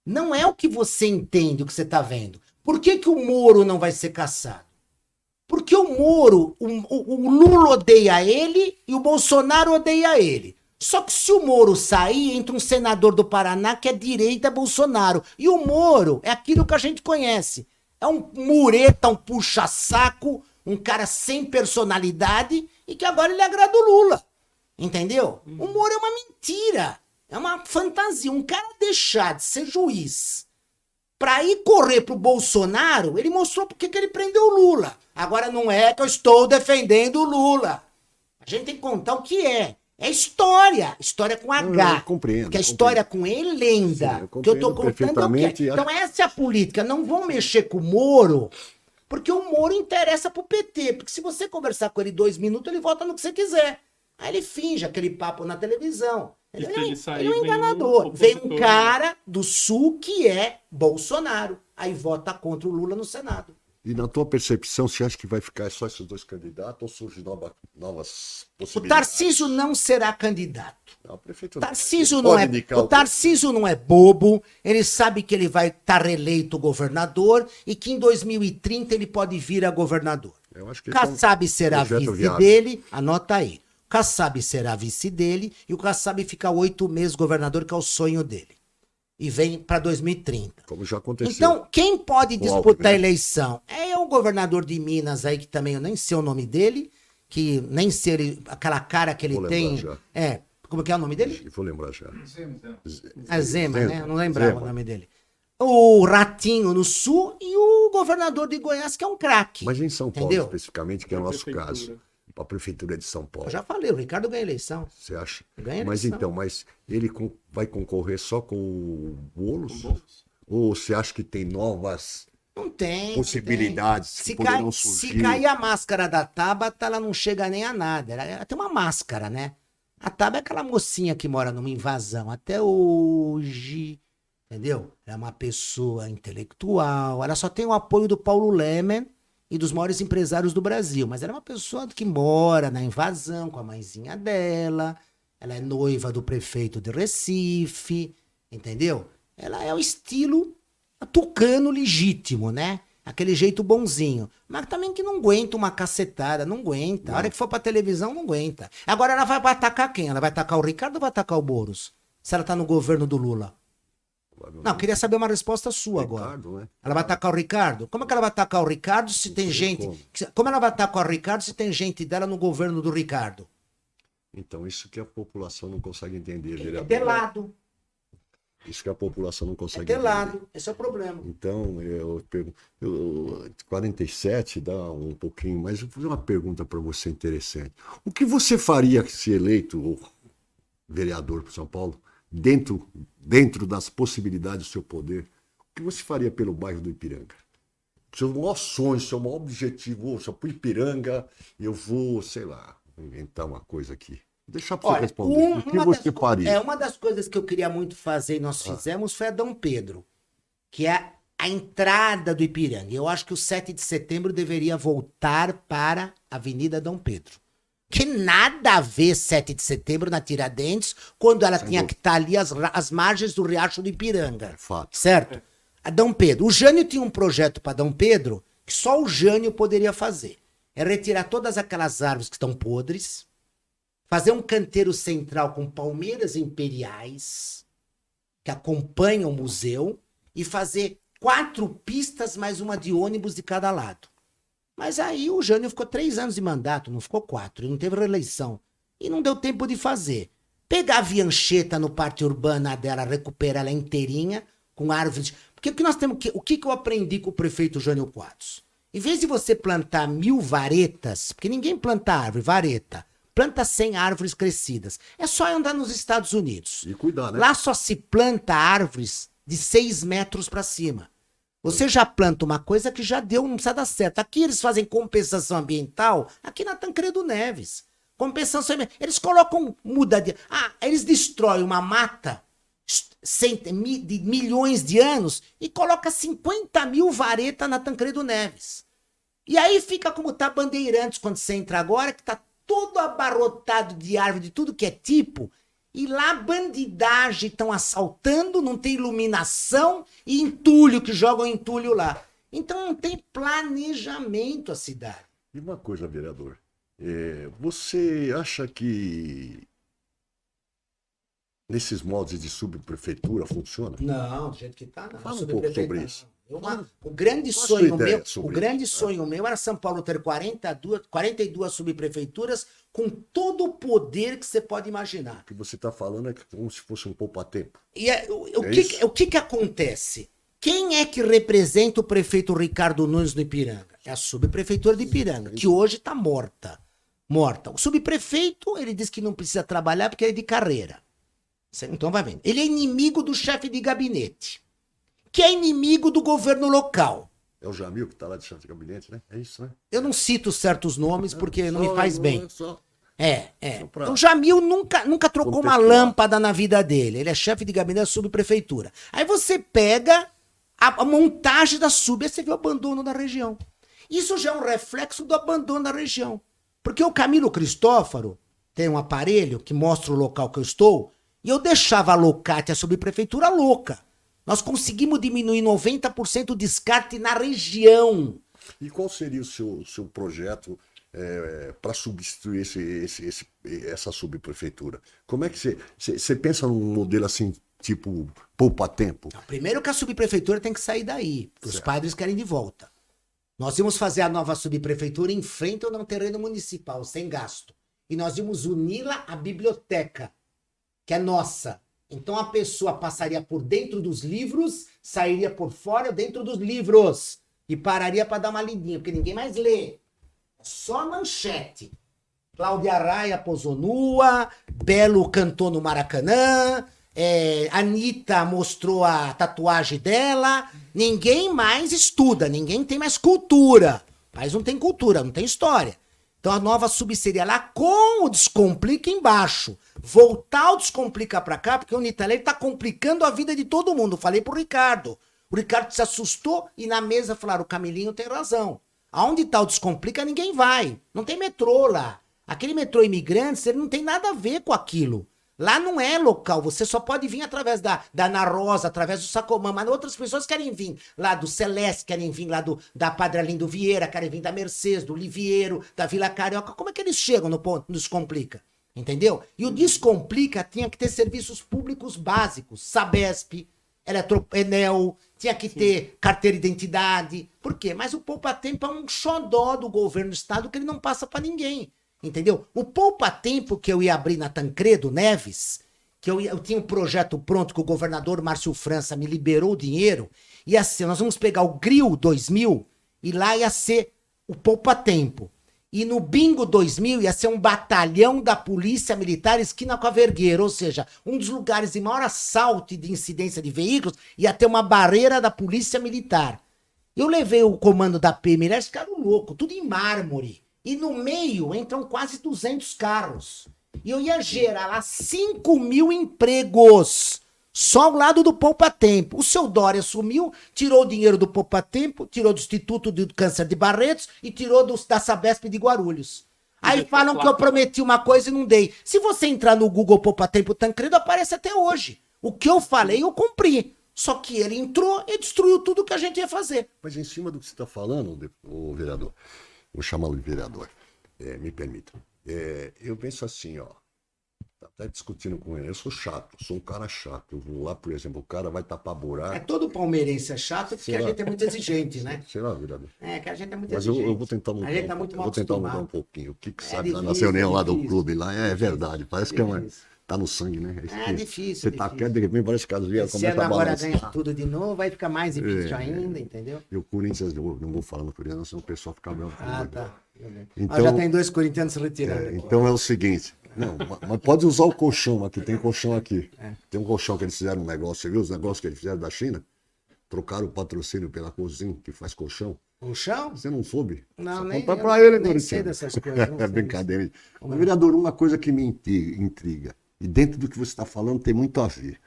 Não é o que você entende, o que você tá vendo. Por que que o Moro não vai ser caçado? Porque o Moro, o Lula odeia ele e o Bolsonaro odeia ele. Só que se o Moro sair, entra um senador do Paraná que é direita Bolsonaro. E o Moro é aquilo que a gente conhece. É um mureta, um puxa-saco, um cara sem personalidade e que agora ele agrada o Lula. Entendeu? O Moro é uma mentira. É uma fantasia. Um cara deixar de ser juiz pra ir correr pro Bolsonaro, ele mostrou porque que ele prendeu o Lula. Agora não é que eu estou defendendo o Lula. A gente tem que contar o que é. É história. História com H. Eu compreendo. Que é história com E lenda. Sim, Que eu tô contando é o que é. Então essa é a política. Não vão mexer com o Moro, porque o Moro interessa pro PT. Porque se você conversar com ele 2 minutos, ele vota no que você quiser. Aí ele finge aquele papo na televisão. Ele é um enganador. Vem um cara do Sul que é Bolsonaro. Aí vota contra o Lula no Senado. E na tua percepção, você acha que vai ficar só esses 2 candidatos ou surgem novas O possibilidades? Tarcísio não será candidato. Não, o prefeito Tarcísio não não é, indicar o Tarcísio não é bobo, ele sabe que ele vai estar reeleito governador e que em 2030 ele pode vir a governador. Eu acho que Kassab será projeto vice viável. dele, anota aí. Kassab será vice dele e o Kassab fica 8 meses governador, que é o sonho dele. E vem para 2030. Como já aconteceu. Então, quem pode Com disputar a Alckmin, né? eleição? É o governador de Minas aí, que também eu nem sei o nome dele, que nem sei aquela cara que ele Vou tem. lembrar Como que é o nome dele? Vou lembrar já. É Zema, né? Eu não lembrava Zema. o nome dele. O Ratinho no Sul e o governador de Goiás, que é um craque. Mas em São Paulo, Entendeu? especificamente, que é o nosso Prefeitura. caso, para a Prefeitura de São Paulo. Eu já falei, o Ricardo ganha eleição. Você acha? Ganha Mas eleição. então, ele vai concorrer só com o Boulos? Boulos. Ou você acha que tem novas Não tem. possibilidades não que tem. poderão Se surgir? cair a máscara da Tabata, ela não chega nem a nada. Ela tem uma máscara, né? A Tabata é aquela mocinha que mora numa invasão até hoje. Entendeu? Ela é uma pessoa intelectual. Ela só tem o apoio do Paulo Lemen e dos maiores empresários do Brasil. Mas ela é uma pessoa que mora na invasão com a mãezinha dela. Ela é noiva do prefeito de Recife. Entendeu? Ela é o estilo tucano legítimo, né? Aquele jeito bonzinho. Mas também que não aguenta uma cacetada, não aguenta. A hora que for pra televisão, não aguenta. Agora ela vai atacar quem? Ela vai atacar o Ricardo ou vai atacar o Boulos? Se ela tá no governo do Lula. Não, eu queria saber uma resposta sua agora. Ricardo, né? Ela vai atacar o Ricardo? Como é que ela vai atacar o Ricardo se tem sei gente... como. Como ela vai atacar o Ricardo se tem gente dela no governo do Ricardo? Então, isso que a população não consegue entender, É vereador. de lado. Isso que a população não É consegue entender. telado, esse é o problema. Então, eu pergunto, 47 dá um pouquinho, mas eu vou fazer uma pergunta para você interessante. O que você faria se eleito ou vereador para São Paulo, dentro das possibilidades do seu poder, o que você faria pelo bairro do Ipiranga? Seu maior sonho, seu maior objetivo, só para o Ipiranga, eu vou, sei lá, inventar uma coisa aqui. Deixar para você responder. O que você faria? Uma das coisas que eu queria muito fazer e nós fizemos foi a Dom Pedro, que é a entrada do Ipiranga. Eu acho que o 7 de setembro deveria voltar para a Avenida Dom Pedro. Que nada a ver 7 de setembro na Tiradentes, quando ela tinha que estar ali às margens do Riacho do Ipiranga. É fato. Certo? A Dom Pedro. O Jânio tinha um projeto para Dom Pedro que só o Jânio poderia fazer. É retirar todas aquelas árvores que estão podres, fazer um canteiro central com palmeiras imperiais que acompanham o museu e fazer 4 pistas mais uma de ônibus de cada lado. Mas aí o Jânio ficou 3 anos de mandato, não ficou 4, ele não teve reeleição. E não deu tempo de fazer. Pegar a Viancheta no parte urbana dela, recuperar ela inteirinha, com árvores. Porque o que nós temos que. O que eu aprendi com o prefeito Jânio Quadros? Em vez de você plantar 1000 varetas, porque ninguém planta árvore, vareta. Planta 100 árvores crescidas. É só andar nos Estados Unidos. E cuidar, né? Lá só se planta árvores de 6 metros para cima. Você já planta uma coisa que já deu, não precisa dar certo. Aqui eles fazem compensação ambiental, aqui na Tancredo Neves. Compensação ambiental. Eles colocam, eles destroem uma mata de milhões de anos e coloca 50.000 varetas na Tancredo Neves. E aí fica como tá Bandeirantes quando você entra agora, que tá todo abarrotado de árvore de tudo que é tipo. E lá bandidagem estão assaltando, não tem iluminação e entulho, que jogam entulho lá. Então não tem planejamento a cidade. E uma coisa, vereador, você acha que nesses moldes de subprefeitura funciona? Não, do jeito que tá, não. Fala um pouco sobre isso. O grande Qual a sonho sua ideia meu, sobre o grande isso? sonho meu era São Paulo ter 42 subprefeituras com todo o poder que você pode imaginar. O que você está falando é como se fosse um poupa-tempo. E o que acontece? Quem é que representa o prefeito Ricardo Nunes no Ipiranga? É a subprefeitura de Ipiranga, que hoje está morta. Morta. O subprefeito, ele diz que não precisa trabalhar porque ele é de carreira. Então vai vendo. Ele é inimigo do chefe de gabinete, que é inimigo do governo local. É o Jamil que está lá de chefe de gabinete, né? É isso, né? Eu não cito certos nomes porque não me faz bem. Só Então, o Jamil nunca trocou uma lâmpada na vida dele. Ele é chefe de gabinete da subprefeitura. Aí você pega a montagem da sub, aí você vê o abandono da região. Isso já é um reflexo do abandono da região. Porque o Camilo Cristófaro tem um aparelho que mostra o local que eu estou, e eu deixava a Locate, a subprefeitura, louca. Nós conseguimos diminuir 90% o descarte na região. E qual seria o seu projeto para substituir essa subprefeitura? Como é que você pensa num modelo assim, tipo poupa-tempo? Primeiro que a subprefeitura tem que sair daí. Os padres querem de volta. Nós íamos fazer a nova subprefeitura em frente ao terreno municipal, sem gasto. E nós íamos uni-la à biblioteca, que é nossa. Então a pessoa passaria por dentro dos livros, sairia por fora dentro dos livros. E pararia para dar uma lidinha, porque ninguém mais lê. Só manchete. Cláudia Raia posou nua, Belo cantou no Maracanã, Anitta mostrou a tatuagem dela. Ninguém mais estuda, ninguém tem mais cultura. Mas não tem cultura, não tem história. Então a nova sub seria lá com o Descomplica embaixo. Voltar o Descomplica pra cá, porque o Nitalé tá complicando a vida de todo mundo. Falei pro Ricardo. O Ricardo se assustou e na mesa falaram, o Camilinho tem razão. Aonde tá o Descomplica, ninguém vai. Não tem metrô lá. Aquele metrô Imigrantes, ele não tem nada a ver com aquilo. Lá não é local, você só pode vir através da Ana Rosa, através do Sacomã, mas outras pessoas querem vir lá do Celeste, querem vir lá da Padre Arlindo Vieira, querem vir da Mercedes, do Liviero, da Vila Carioca. Como é que eles chegam no Descomplica? Entendeu? E o Descomplica tinha que ter serviços públicos básicos, Sabesp, Enel, tinha que ter carteira de identidade. Por quê? Mas o poupa-tempo é um xodó do governo do estado que ele não passa pra ninguém. Entendeu? O poupa-tempo que eu ia abrir na Tancredo Neves, que eu tinha um projeto pronto que o governador Márcio França me liberou o dinheiro. Ia ser, nós vamos pegar o Grill 2000 e lá ia ser o Poupa-Tempo. E no Bingo 2000 ia ser um batalhão da Polícia Militar esquina com a Vergueira, ou seja, um dos lugares de maior assalto e de incidência de veículos ia ter uma barreira da Polícia Militar. Eu levei o comando da PM, eles ficaram loucos, tudo em mármore. E no meio entram quase 200 carros. E eu ia gerar lá 5 mil empregos. Só ao lado do Poupa-Tempo. O seu Dória sumiu, tirou o dinheiro do Poupa-Tempo, tirou do Instituto do Câncer de Barretos e tirou da Sabesp de Guarulhos. Aí falam que eu prometi uma coisa e não dei. Se você entrar no Google Poupa-Tempo Tancredo, aparece até hoje. O que eu falei, eu cumpri. Só que ele entrou e destruiu tudo que a gente ia fazer. Mas em cima do que você está falando, o vereador, vou chamá-lo de vereador, me permita. Eu penso assim, ó. Tá até discutindo com ele. Eu sou chato, sou um cara chato. Eu vou lá, por exemplo, o cara vai tapar buraco. Todo palmeirense é chato porque a gente é muito exigente, né? Sei lá, vereador. Que a gente é muito Mas exigente. eu vou tentar mudar. A gente tá muito mal vou tentar mudar acostumado. um pouquinho. O que sabe lá na difícil, reunião lá do difícil. clube lá. É verdade. Parece que tá no sangue, né? Difícil. Você tá quieto, de repente várias casas já Esse começam ano a agora balançar. ganha tudo de novo, vai ficar mais difícil ainda, entendeu? E o Corinthians, eu não vou falar no Corinthians, senão o pessoal fica meio. Tá. Então, já tem 2 corintianos se retirando. então é o seguinte. Não, mas pode usar o colchão aqui, tem colchão aqui. Tem um colchão que eles fizeram um negócio, você viu os negócios que eles fizeram da China? Trocaram o patrocínio pela cozinha, que faz colchão. O chão? Você não soube? Não, Só nem contar eu pra ele, nem Corinthians. sei dessas coisas. Não É sei brincadeira. Mas, vereador, uma coisa que me intriga, e dentro do que você está falando tem muito a ver.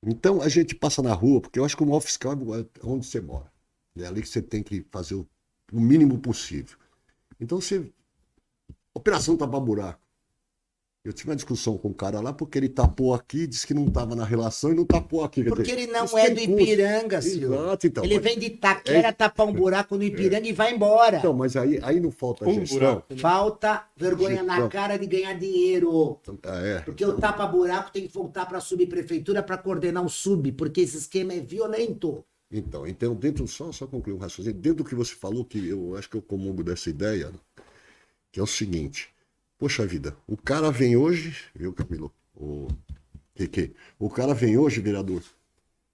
Então, a gente passa na rua, porque eu acho que o maior fiscal é onde você mora. É ali que você tem que fazer o mínimo possível. Então, operação tapar buraco. Eu tive uma discussão com o cara lá porque ele tapou aqui, disse que não estava na relação e não tapou aqui. Porque ele não isso é tem do custo. Ipiranga, senhor. Exato, então. Ele vem de Itaquera tapar um buraco no Ipiranga e vai embora. Então, mas aí não falta gestão. buraco. Falta vergonha na Gestão. cara de ganhar dinheiro. É. Porque o tapa-buraco tem que voltar para a subprefeitura para coordenar o sub, porque esse esquema é violento. Então dentro, só concluir um raciocínio, dentro do que você falou, que eu acho que eu comungo dessa ideia, que é o seguinte, poxa vida, o cara vem hoje, viu, Camilo? O cara vem hoje, vereador,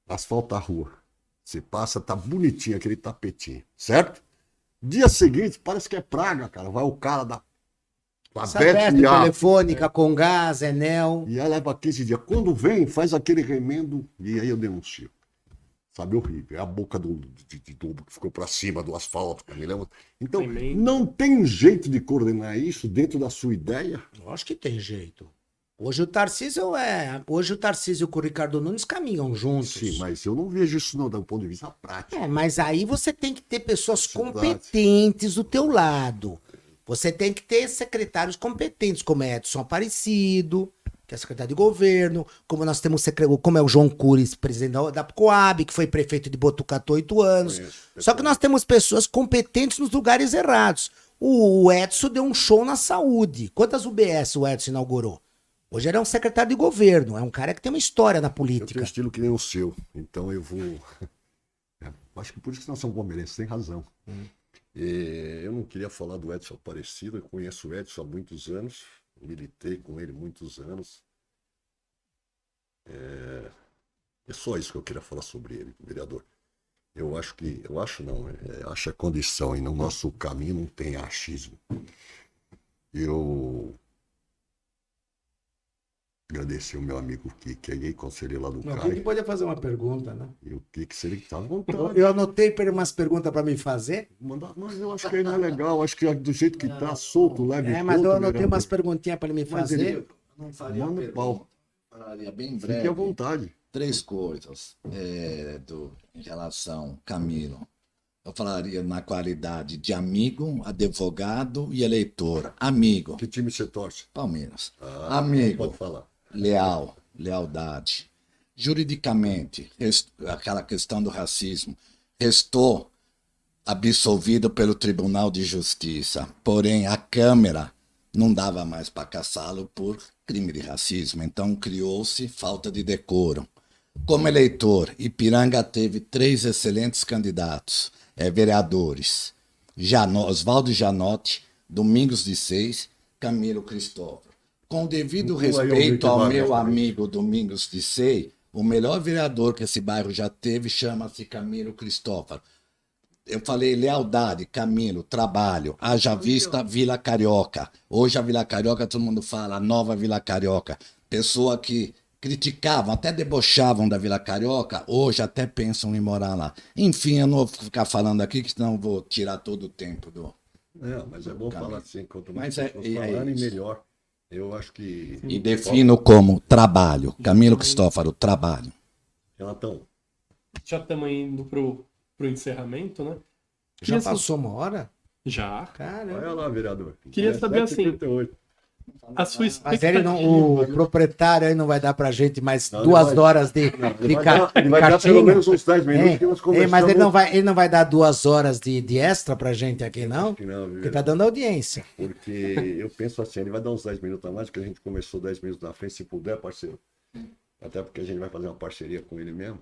asfalta a rua, você passa, tá bonitinho aquele tapetinho, certo? Dia seguinte, parece que é praga, cara, vai o cara da Sabesp, Telefônica, Comgás, Enel. e aí leva 15 dias, quando vem, faz aquele remendo, e aí eu denuncio. Sabe, horrível. É a boca do tubo que ficou para cima do asfalto. Me lembra? Então, não tem jeito de coordenar isso dentro da sua ideia? Eu acho que tem jeito. Hoje o Tarcísio com o Ricardo Nunes caminham juntos. Sim, mas eu não vejo isso não, do ponto de vista prático. Mas aí você tem que ter pessoas competentes do teu lado. Você tem que ter secretários competentes, como é Edson Aparecido, que é secretário de governo, como nós temos como é o João Cures, presidente da Coab, que foi prefeito de Botucatu 8 anos. Só que nós temos pessoas competentes nos lugares errados. O Edson deu um show na saúde. Quantas UBS o Edson inaugurou? Hoje ele é um secretário de governo, é um cara que tem uma história na Eu política. tenho um estilo que nem o seu, então eu vou... Acho que por isso que nós somos palmeirenses, tem razão. Eu não queria falar do Edson Aparecido, eu conheço o Edson há muitos anos, militei com ele muitos anos. É só isso que eu queria falar sobre ele, vereador. Acho é condição, e no nosso caminho não tem achismo. Eu agradecer o meu amigo que é conselheiro lá do Não, CAI. quem podia fazer uma pergunta, né? E o que se ele estava à vontade. Eu anotei umas perguntas para me fazer. Mas eu acho que ele não é legal, acho que do jeito que está solto, leve. Mas eu solto, anotei vereador. umas perguntinhas para ele me Mas fazer. ele- Não faria Manda o pergunta, pau. falaria bem Fique breve. à vontade. 3 coisas em relação Camilo. Eu falaria na qualidade de amigo, advogado e eleitor. Amigo, Que time você torce? Palmeiras. Ah, Amigo, Pode falar. lealdade. Juridicamente, aquela questão do racismo, restou absolvido pelo Tribunal de Justiça. Porém, a Câmara não dava mais para caçá-lo por crime de racismo. Então, criou-se falta de decoro. Como eleitor, Ipiranga teve 3 excelentes candidatos, vereadores. Oswaldo Janotti, Domingos de Seis, Camilo Cristóvão. Com o devido Aí eu vi respeito que ao vai, meu vai. amigo Domingos de Sei, o melhor vereador que esse bairro já teve chama-se Camilo Cristófaro. Eu falei lealdade, Camilo, trabalho, haja vista Vila Carioca. Hoje a Vila Carioca, todo mundo fala, a nova Vila Carioca. Pessoa que criticavam, até debochavam da Vila Carioca, hoje até pensam em morar lá. Enfim, eu não vou ficar falando aqui, que senão eu vou tirar todo o tempo do... Não, mas é bom Caminho. falar assim, quanto mais Mas pessoas é falarem, isso. melhor. Eu acho que... E defino como trabalho. Camilo Cristófaro, trabalho. Renatão, Já estamos indo pro encerramento, né? Já Queria sa- passou uma hora? Já. Caramba. olha lá, vereador. Queria saber assim, 7h58. a sua Mas expectativa. ele não, o proprietário aí não vai dar pra gente mais Não, 2 ele vai- horas de, Ele de vai dar pelo cartinha? menos uns 10 minutos Hein? que nós Hein, conversamos. mas ele não vai dar 2 horas de extra pra gente aqui, não? Que não, Porque tá dando audiência. Porque eu penso assim, ele vai dar uns 10 minutos a mais, que a gente começou 10 minutos na frente, se puder, parceiro. Até porque a gente vai fazer uma parceria com ele mesmo.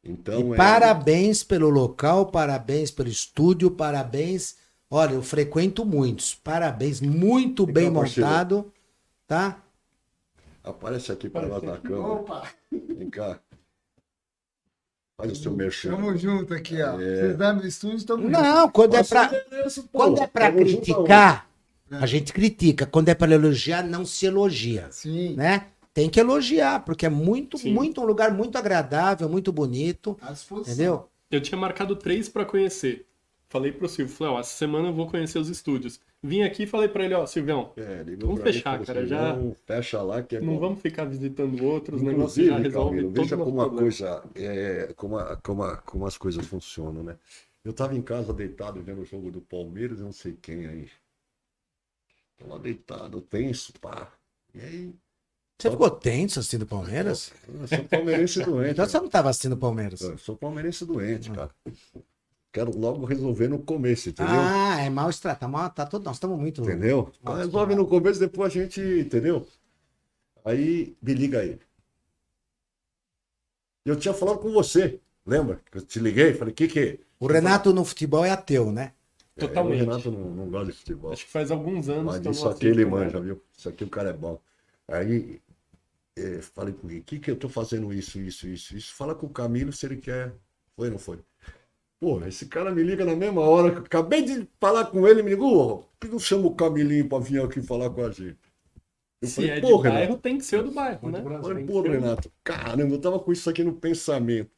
Então, E parabéns pelo local, parabéns pelo estúdio, parabéns. Olha, eu frequento muitos. Parabéns, muito bem cá, parceiro. montado, tá? aparece aqui para nós na câmera. Opa, Vem cá. Faz o seu merchan. tamo junto aqui, ó. É. Vocês dando no estúdio, tamo junto. Não, quando é Passa pra, o endereço, pô. quando é pra Tamo junto criticar, a gente critica. Quando é pra elogiar, não se elogia, Sim, né? Tem que elogiar, porque é muito, Sim. muito um lugar muito agradável, muito bonito, à disposição. entendeu? Eu tinha marcado 3 pra conhecer. Falei pro Silvio, falei, ó, essa semana eu vou conhecer os estúdios. Vim aqui e falei pra ele, ó, Silvião, Ligou Vamos pra mim e fechar, falou cara, assim, já- não, fecha lá que é não bom. vamos ficar visitando outros, o negócio já Inclusive, resolve Camilo, todo veja o como nosso uma problema. coisa, como as coisas funcionam, né? Eu tava em casa deitado vendo o jogo do Palmeiras, eu não sei quem aí. Tô lá deitado, tenso, pá. E aí, Você ficou tenso assistindo o Palmeiras? eu sou palmeirense doente. Então você não tava assistindo o Palmeiras. Eu sou palmeirense doente, cara. Quero logo resolver no começo, entendeu? Ah, é mal estratégia. Tá todo, nós estamos muito. Entendeu? Então Nossa, resolve no começo, depois a gente, entendeu? Aí me liga aí. Eu tinha falado com você, lembra? Que eu te liguei, falei, que é? O Renato no futebol é ateu, né? Totalmente. O Renato não gosta de futebol. Acho que faz alguns anos Mas que eu isso não aqui ele assisto, né? manja, viu? Isso aqui o cara é bom. Aí falei com ele, que eu tô fazendo isso. Fala com o Camilo se ele quer. Foi ou não foi? Pô, esse cara me liga na mesma hora que eu acabei de falar com ele, me ligou, por que não chama o Camilinho pra vir aqui falar com a gente? Eu Se falei, é de pô, bairro, Renato. tem que ser o do bairro, né? Eu falei, Tem que pô, ser o- Renato, caramba, eu tava com isso aqui no pensamento.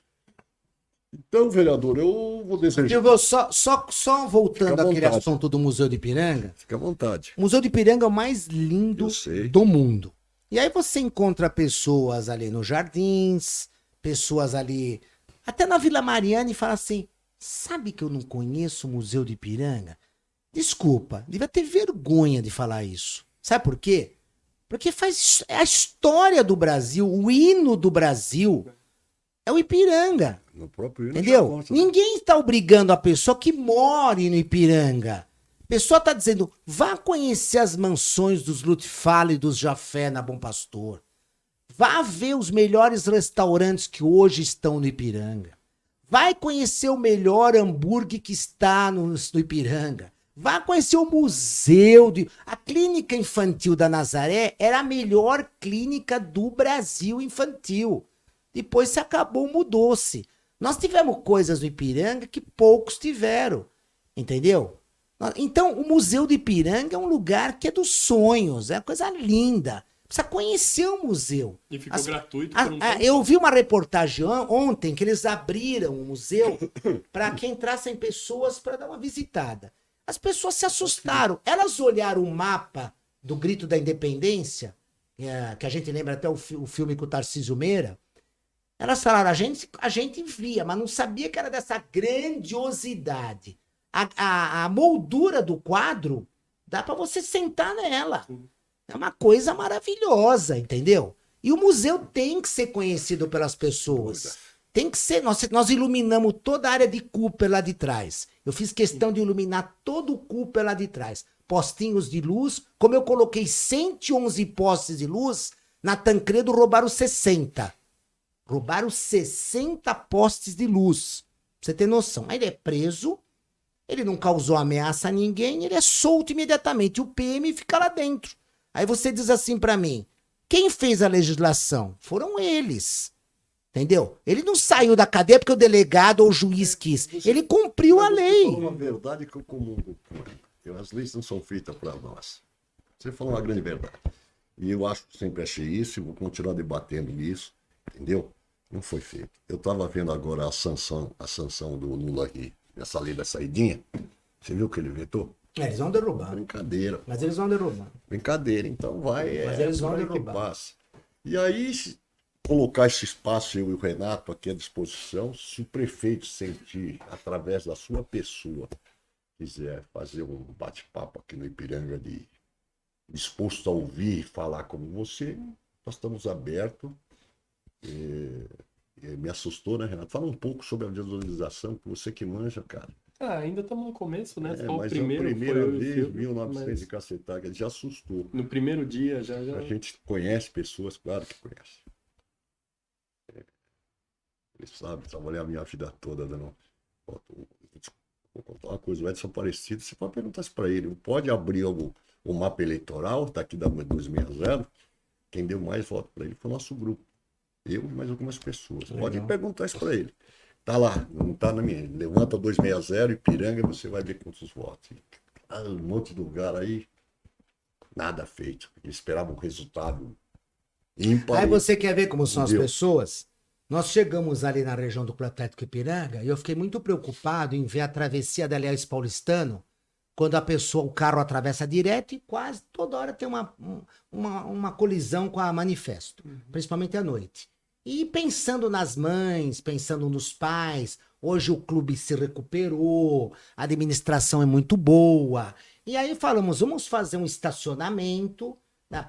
Então, vereador, eu vou desejar. Silvio, só voltando Fica à àquele vontade. assunto do Museu de Ipiranga. Fica à vontade. O Museu de Ipiranga é o mais lindo Eu sei. do mundo. E aí você encontra pessoas ali nos jardins, pessoas ali, até na Vila Mariana, e fala assim: sabe que eu não conheço o Museu de Ipiranga? Desculpa, devia ter vergonha de falar isso. Sabe por quê? Porque é a história do Brasil, o hino do Brasil é o Ipiranga. No próprio hino já Entendeu? consta, né? Ninguém está obrigando a pessoa que more no Ipiranga. A pessoa está dizendo, vá conhecer as mansões dos Lutfala e dos Jafé na Bom Pastor. Vá ver os melhores restaurantes que hoje estão no Ipiranga. Vai conhecer o melhor hambúrguer que está no Ipiranga. Vá conhecer o museu. A clínica infantil da Nazaré era a melhor clínica do Brasil infantil. Depois se acabou, mudou-se. Nós tivemos coisas no Ipiranga que poucos tiveram, entendeu? Então, o Museu do Ipiranga é um lugar que é dos sonhos, é uma coisa linda. Precisa conhecer o museu. E ficou gratuito Ah, por um tempo. eu vi uma reportagem ontem que eles abriram o museu para que entrassem pessoas para dar uma visitada. As pessoas se assustaram. Elas olharam o mapa do Grito da Independência, que a gente lembra até o filme com o Tarcísio Meira. Elas falaram, a gente via, mas não sabia que era dessa grandiosidade. A moldura do quadro, dá para você sentar nela. É uma coisa maravilhosa, entendeu? E o museu tem que ser conhecido pelas pessoas. Tem que ser. Nós iluminamos toda a área de Cooper lá de trás. Eu fiz questão de iluminar todo o Cooper lá de trás. Postinhos de luz. Como eu coloquei 111 postes de luz, na Tancredo roubaram 60. Roubaram 60 postes de luz. Pra você ter noção. Aí ele é preso, ele não causou ameaça a ninguém, ele é solto imediatamente. O PM fica lá dentro. Aí você diz assim pra mim, quem fez a legislação? Foram eles. Entendeu? Ele não saiu da cadeia porque o delegado ou o juiz quis. Ele cumpriu a Mas lei. Você falou uma verdade que eu comungo com ela. As leis não são feitas para nós. Você falou uma grande verdade. E eu sempre achei isso e vou continuar debatendo isso, entendeu? Não foi feito. Eu estava vendo agora a sanção do Lula aqui, essa lei da saidinha. Você viu que ele vetou? Eles vão derrubar. Brincadeira. Mas eles vão derrubar. Brincadeira. Então vai. Mas eles vão por aí que derrubar. passa. E aí, colocar esse espaço, eu e o Renato aqui à disposição, se o prefeito sentir, através da sua pessoa, quiser fazer um bate-papo aqui no Ipiranga disposto a ouvir e falar como você, nós estamos abertos. Me assustou, né, Renato? Fala um pouco sobre a desvalorização, que você que manja, cara. Ainda estamos no começo, né? Só o Mas primeiro a primeira foi o vez, Silvio, 1900 mas de cacetada, já assustou. no primeiro dia já... A gente conhece pessoas, claro que conhece. Ele sabe, trabalhei a minha vida toda dando. Vou contar uma coisa, o Edson Aparecido, você pode perguntar isso para ele. Pode abrir o mapa eleitoral, tá aqui da 260. Quem deu mais votos para ele foi o nosso grupo. Eu e mais algumas pessoas. Legal. Pode perguntar isso para ele. Tá lá, não tá na minha. Levanta 260, Ipiranga, você vai ver quantos votos. Um monte de lugar aí, nada feito. Eles esperavam um resultado ímpar. Aí você quer ver como são as Entendeu? pessoas? Nós chegamos ali na região do Clube Atlético Ipiranga e eu fiquei muito preocupado em ver a travessia da Aliás Paulistano, quando o carro atravessa direto e quase toda hora tem uma colisão com a Manifesto, principalmente à noite. E pensando nas mães, pensando nos pais, hoje o clube se recuperou, a administração é muito boa. E aí falamos, vamos fazer um estacionamento,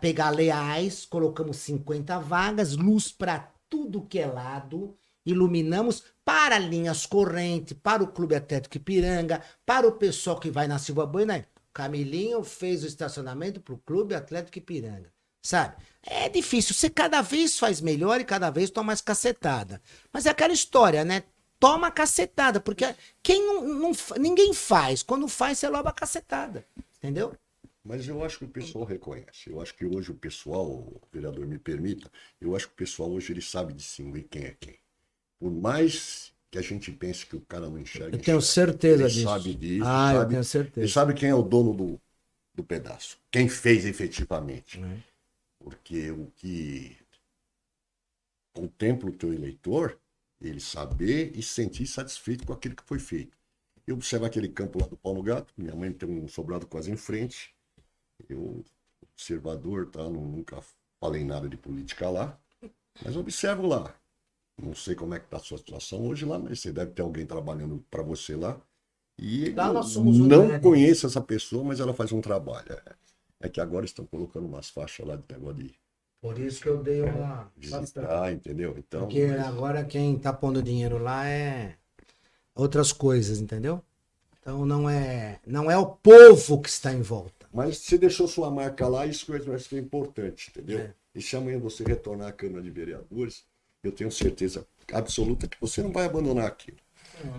pegar Leais, colocamos 50 vagas, luz para tudo que é lado, iluminamos para linhas correntes, para o Clube Atlético Ipiranga, para o pessoal que vai na Silva Bueno. Camilinho fez o estacionamento para o Clube Atlético Ipiranga, sabe? É difícil, você cada vez faz melhor e cada vez toma mais cacetada. Mas é aquela história, né? Toma cacetada, porque ninguém faz. Quando faz, você leva a cacetada, entendeu? Mas eu acho que o pessoal reconhece. Eu acho que hoje o pessoal, o vereador me permita, eu acho que o pessoal hoje ele sabe distinguir quem é quem. Por mais que a gente pense que o cara não enxerga, Eu tenho certeza ele disso. sabe disso, Ah, eu sabe, tenho certeza. ele sabe quem é o dono do pedaço, quem fez efetivamente. Porque o que contempla o teu eleitor, ele saber e sentir satisfeito com aquilo que foi feito. Eu observo aquele campo lá do Paulo Gato, minha mãe tem um sobrado quase em frente, eu, observador, tá? Nunca falei nada de política lá, mas observo lá. Não sei como é que está a sua situação hoje lá, mas você deve ter alguém trabalhando para você lá. E Lá eu nós somos não unânimes. conheço essa pessoa, mas ela faz um trabalho. É que agora estão colocando umas faixas lá de negócio de Por isso que eu dei uma... visitar, entendeu? Então, Porque agora quem tá pondo dinheiro lá é outras coisas, entendeu? Então não é o povo que está em volta. mas você deixou sua marca lá, isso que eu acho que é importante, entendeu? É. E se amanhã você retornar à Câmara de Vereadores, eu tenho certeza absoluta que você não vai abandonar aquilo.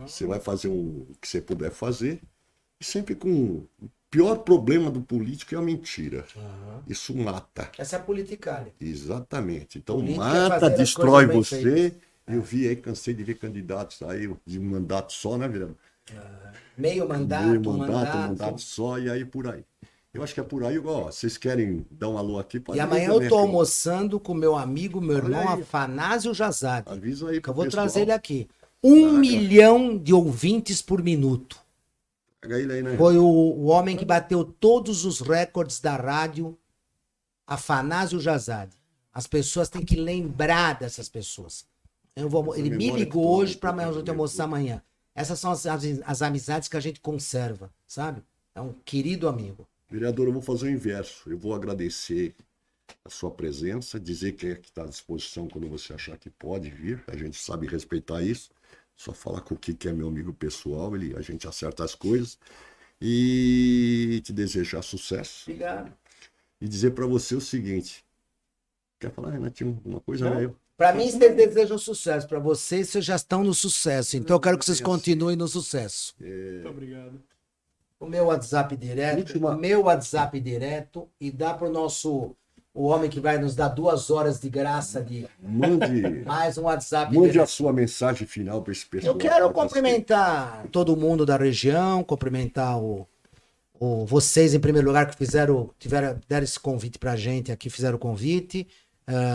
Você vai fazer o que você puder fazer, e sempre com o pior problema do político é a mentira. Isso mata. Essa é a politicária. Exatamente. Então Política é mata, fazer as destrói coisas bem você. feitas. Eu vi aí, cansei de ver candidatos aí de um mandato só, né, vereador? Meio mandato, Meio mandato. mandato só, e aí por aí. Eu acho que é por aí, ó, vocês querem dar um alô aqui? Pode E amanhã dizer, eu tô né, almoçando com meu amigo, meu Olha irmão aí. Afanásio Jazade. Avisa aí Que pro eu vou pessoal. trazer ele aqui. 1 milhão de ouvintes por minuto. Pega ele aí, né? Foi o homem que bateu todos os recordes da rádio, Afanásio Jazade. As pessoas têm que lembrar dessas pessoas. Ele me memória ligou que tu- hoje para amanhã, eu almoçar amanhã. Essas são as amizades que a gente conserva, sabe? É um querido amigo. Vereador, eu vou fazer o inverso. Eu vou agradecer a sua presença, dizer que está à disposição quando você achar que pode vir. A gente sabe respeitar isso. Só falar com o que é meu amigo pessoal, a gente acerta as coisas. E te desejar sucesso. Obrigado. E dizer para você o seguinte. Quer falar, Renatinho, uma coisa? Não. Né? Eu- Para mim, vocês desejam sucesso. Para vocês já estão no sucesso. Então, eu quero que vocês continuem no sucesso. Muito obrigado. o meu WhatsApp direto, Última- o meu WhatsApp direto e dá pro o homem que vai nos dar 2 horas de graça de Mande, mais um WhatsApp mande a direto. sua mensagem final para esse pessoal. Eu quero cumprimentar todo mundo da região, cumprimentar vocês em primeiro lugar que deram esse convite pra gente aqui, fizeram o convite,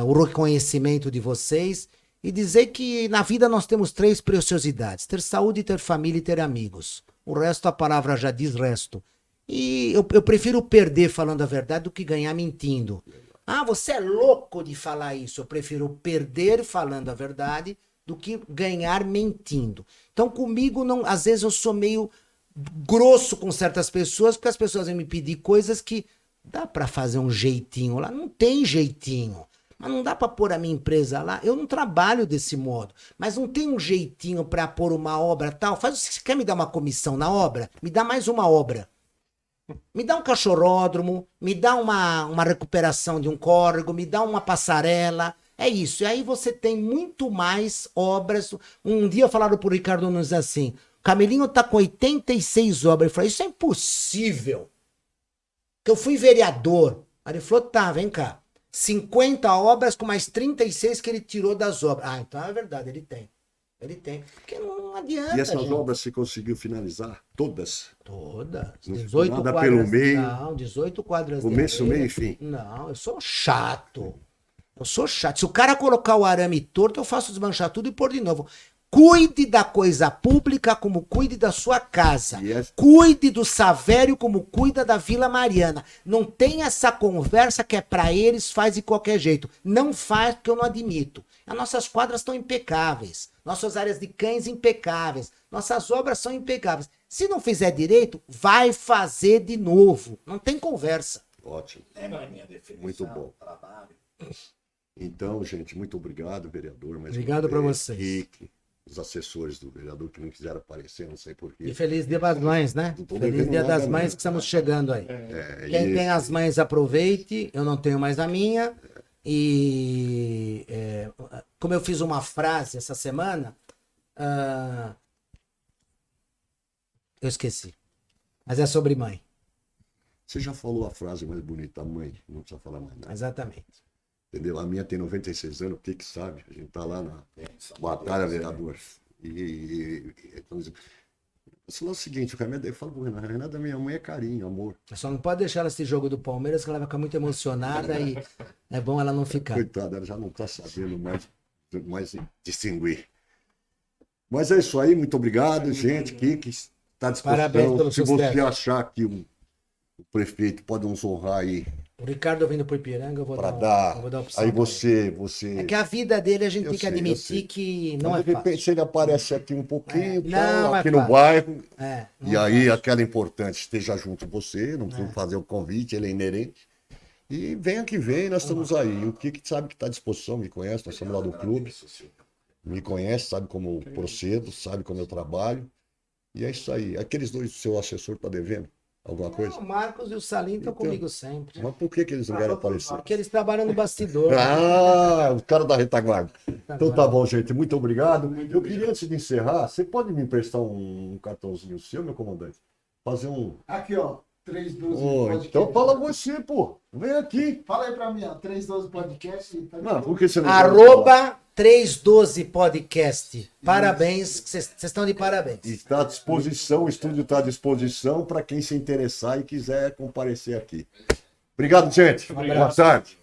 o reconhecimento de vocês e dizer que na vida nós temos 3 preciosidades: ter saúde, ter família e ter amigos. O resto, a palavra já diz resto. E eu prefiro perder falando a verdade do que ganhar mentindo. Ah, você é louco de falar isso. Eu prefiro perder falando a verdade do que ganhar mentindo. Então, comigo, não, às vezes eu sou meio grosso com certas pessoas, porque as pessoas vêm me pedir coisas que dá pra fazer um jeitinho lá. Não tem jeitinho. Mas não dá pra pôr a minha empresa lá. Eu não trabalho desse modo. Mas não tem um jeitinho pra pôr uma obra tal. Você quer me dar uma comissão na obra? Me dá mais uma obra. Me dá um cachorródromo, me dá uma recuperação de um córrego, me dá uma passarela. É isso. E aí você tem muito mais obras. Um dia falaram pro Ricardo Nunes assim: o Camelinho tá com 86 obras. Eu falei: isso é impossível. Que eu fui vereador. Aí ele falou: tá, vem cá. 50 obras com mais 36 que ele tirou das obras. Ah, então é verdade, ele tem. Ele tem. Porque não adianta. E essas gente. obras você conseguiu finalizar? Todas? Todas. Não 18 ficou nada quadras. pelo meio? Não, 18 quadras. de Começo, areia. meio e fim? Não, eu sou chato. Eu sou chato. Se o cara colocar o arame torto, eu faço desmanchar tudo e pôr de novo. Cuide da coisa pública como cuide da sua casa. E é- Cuide do Savério como cuida da Vila Mariana. Não tem essa conversa que é pra eles, faz de qualquer jeito. Não faz porque eu não admito. As nossas quadras estão impecáveis. Nossas áreas de cães impecáveis. Nossas obras são impecáveis. Se não fizer direito, vai fazer de novo. Não tem conversa. Ótimo. Muito bom. Então, gente, muito obrigado, vereador. Mais Obrigado uma pra vez. vocês. Kiki, os assessores do vereador que não quiseram aparecer, não sei E porquê. feliz Dia das Mães, né? Não tô Feliz devendo Dia nada, das Mães não. que estamos chegando aí. É, Quem e tem as mães, aproveite. Eu não tenho mais a minha. E como eu fiz uma frase essa semana, eu esqueci. Mas é sobre mãe. Você já falou a frase mais bonita, mãe, não precisa falar mais nada. Exatamente. Entendeu? A minha tem 96 anos, o que sabe? A gente tá lá na batalha, vereador. Então, você falou o seguinte, o Renato, eu falo pro Renato, Renato, minha mãe é carinho, amor. Só não pode deixar ela esse jogo do Palmeiras, que ela vai ficar muito emocionada e é bom ela não ficar. Coitada, ela já não tá sabendo mais distinguir. Mas é isso aí, muito obrigado, gente. Kiki está à Parabéns disposição. pelo Se você sucesso. achar que o prefeito pode nos honrar aí O Ricardo vindo pro Ipiranga, eu vou para dar, dar. eu vou dar opção Aí pra ele. você. É que a vida dele a gente Eu tem que sei, eu admitir sei. que não Mas, é de repente, fácil. se ele aparece aqui um pouquinho, É, tal, não é aqui no fácil. bairro, Não e é aí fácil. aquela importante esteja junto com você, não precisa fazer o convite, ele é inerente. E venha que vem, nós estamos aí. O Kiki sabe que está à disposição, me conhece, nós estamos lá do clube. Me conhece, sabe como eu procedo, sabe como eu trabalho. E é isso aí. Aqueles dois do seu assessor tá devendo alguma coisa? Não, o Marcos e o Salim estão Então, comigo sempre. Mas por que eles não querem aparecer? Porque eles trabalham no bastidor. Ah, o cara da retaguarda. Então tá bom, gente. Muito obrigado. Eu queria, antes de encerrar, você pode me emprestar um cartãozinho seu, meu comandante? Fazer um. Aqui, ó. 312 Oh, podcast. então fala você, pô. Vem aqui. Fala aí pra mim, ó. 312 podcast. Tá Não, por que você não quer falar? Arroba 312 Podcast. Parabéns, vocês estão de parabéns. Está à disposição, o estúdio está à disposição para quem se interessar e quiser comparecer aqui. Obrigado, gente. Boa tarde.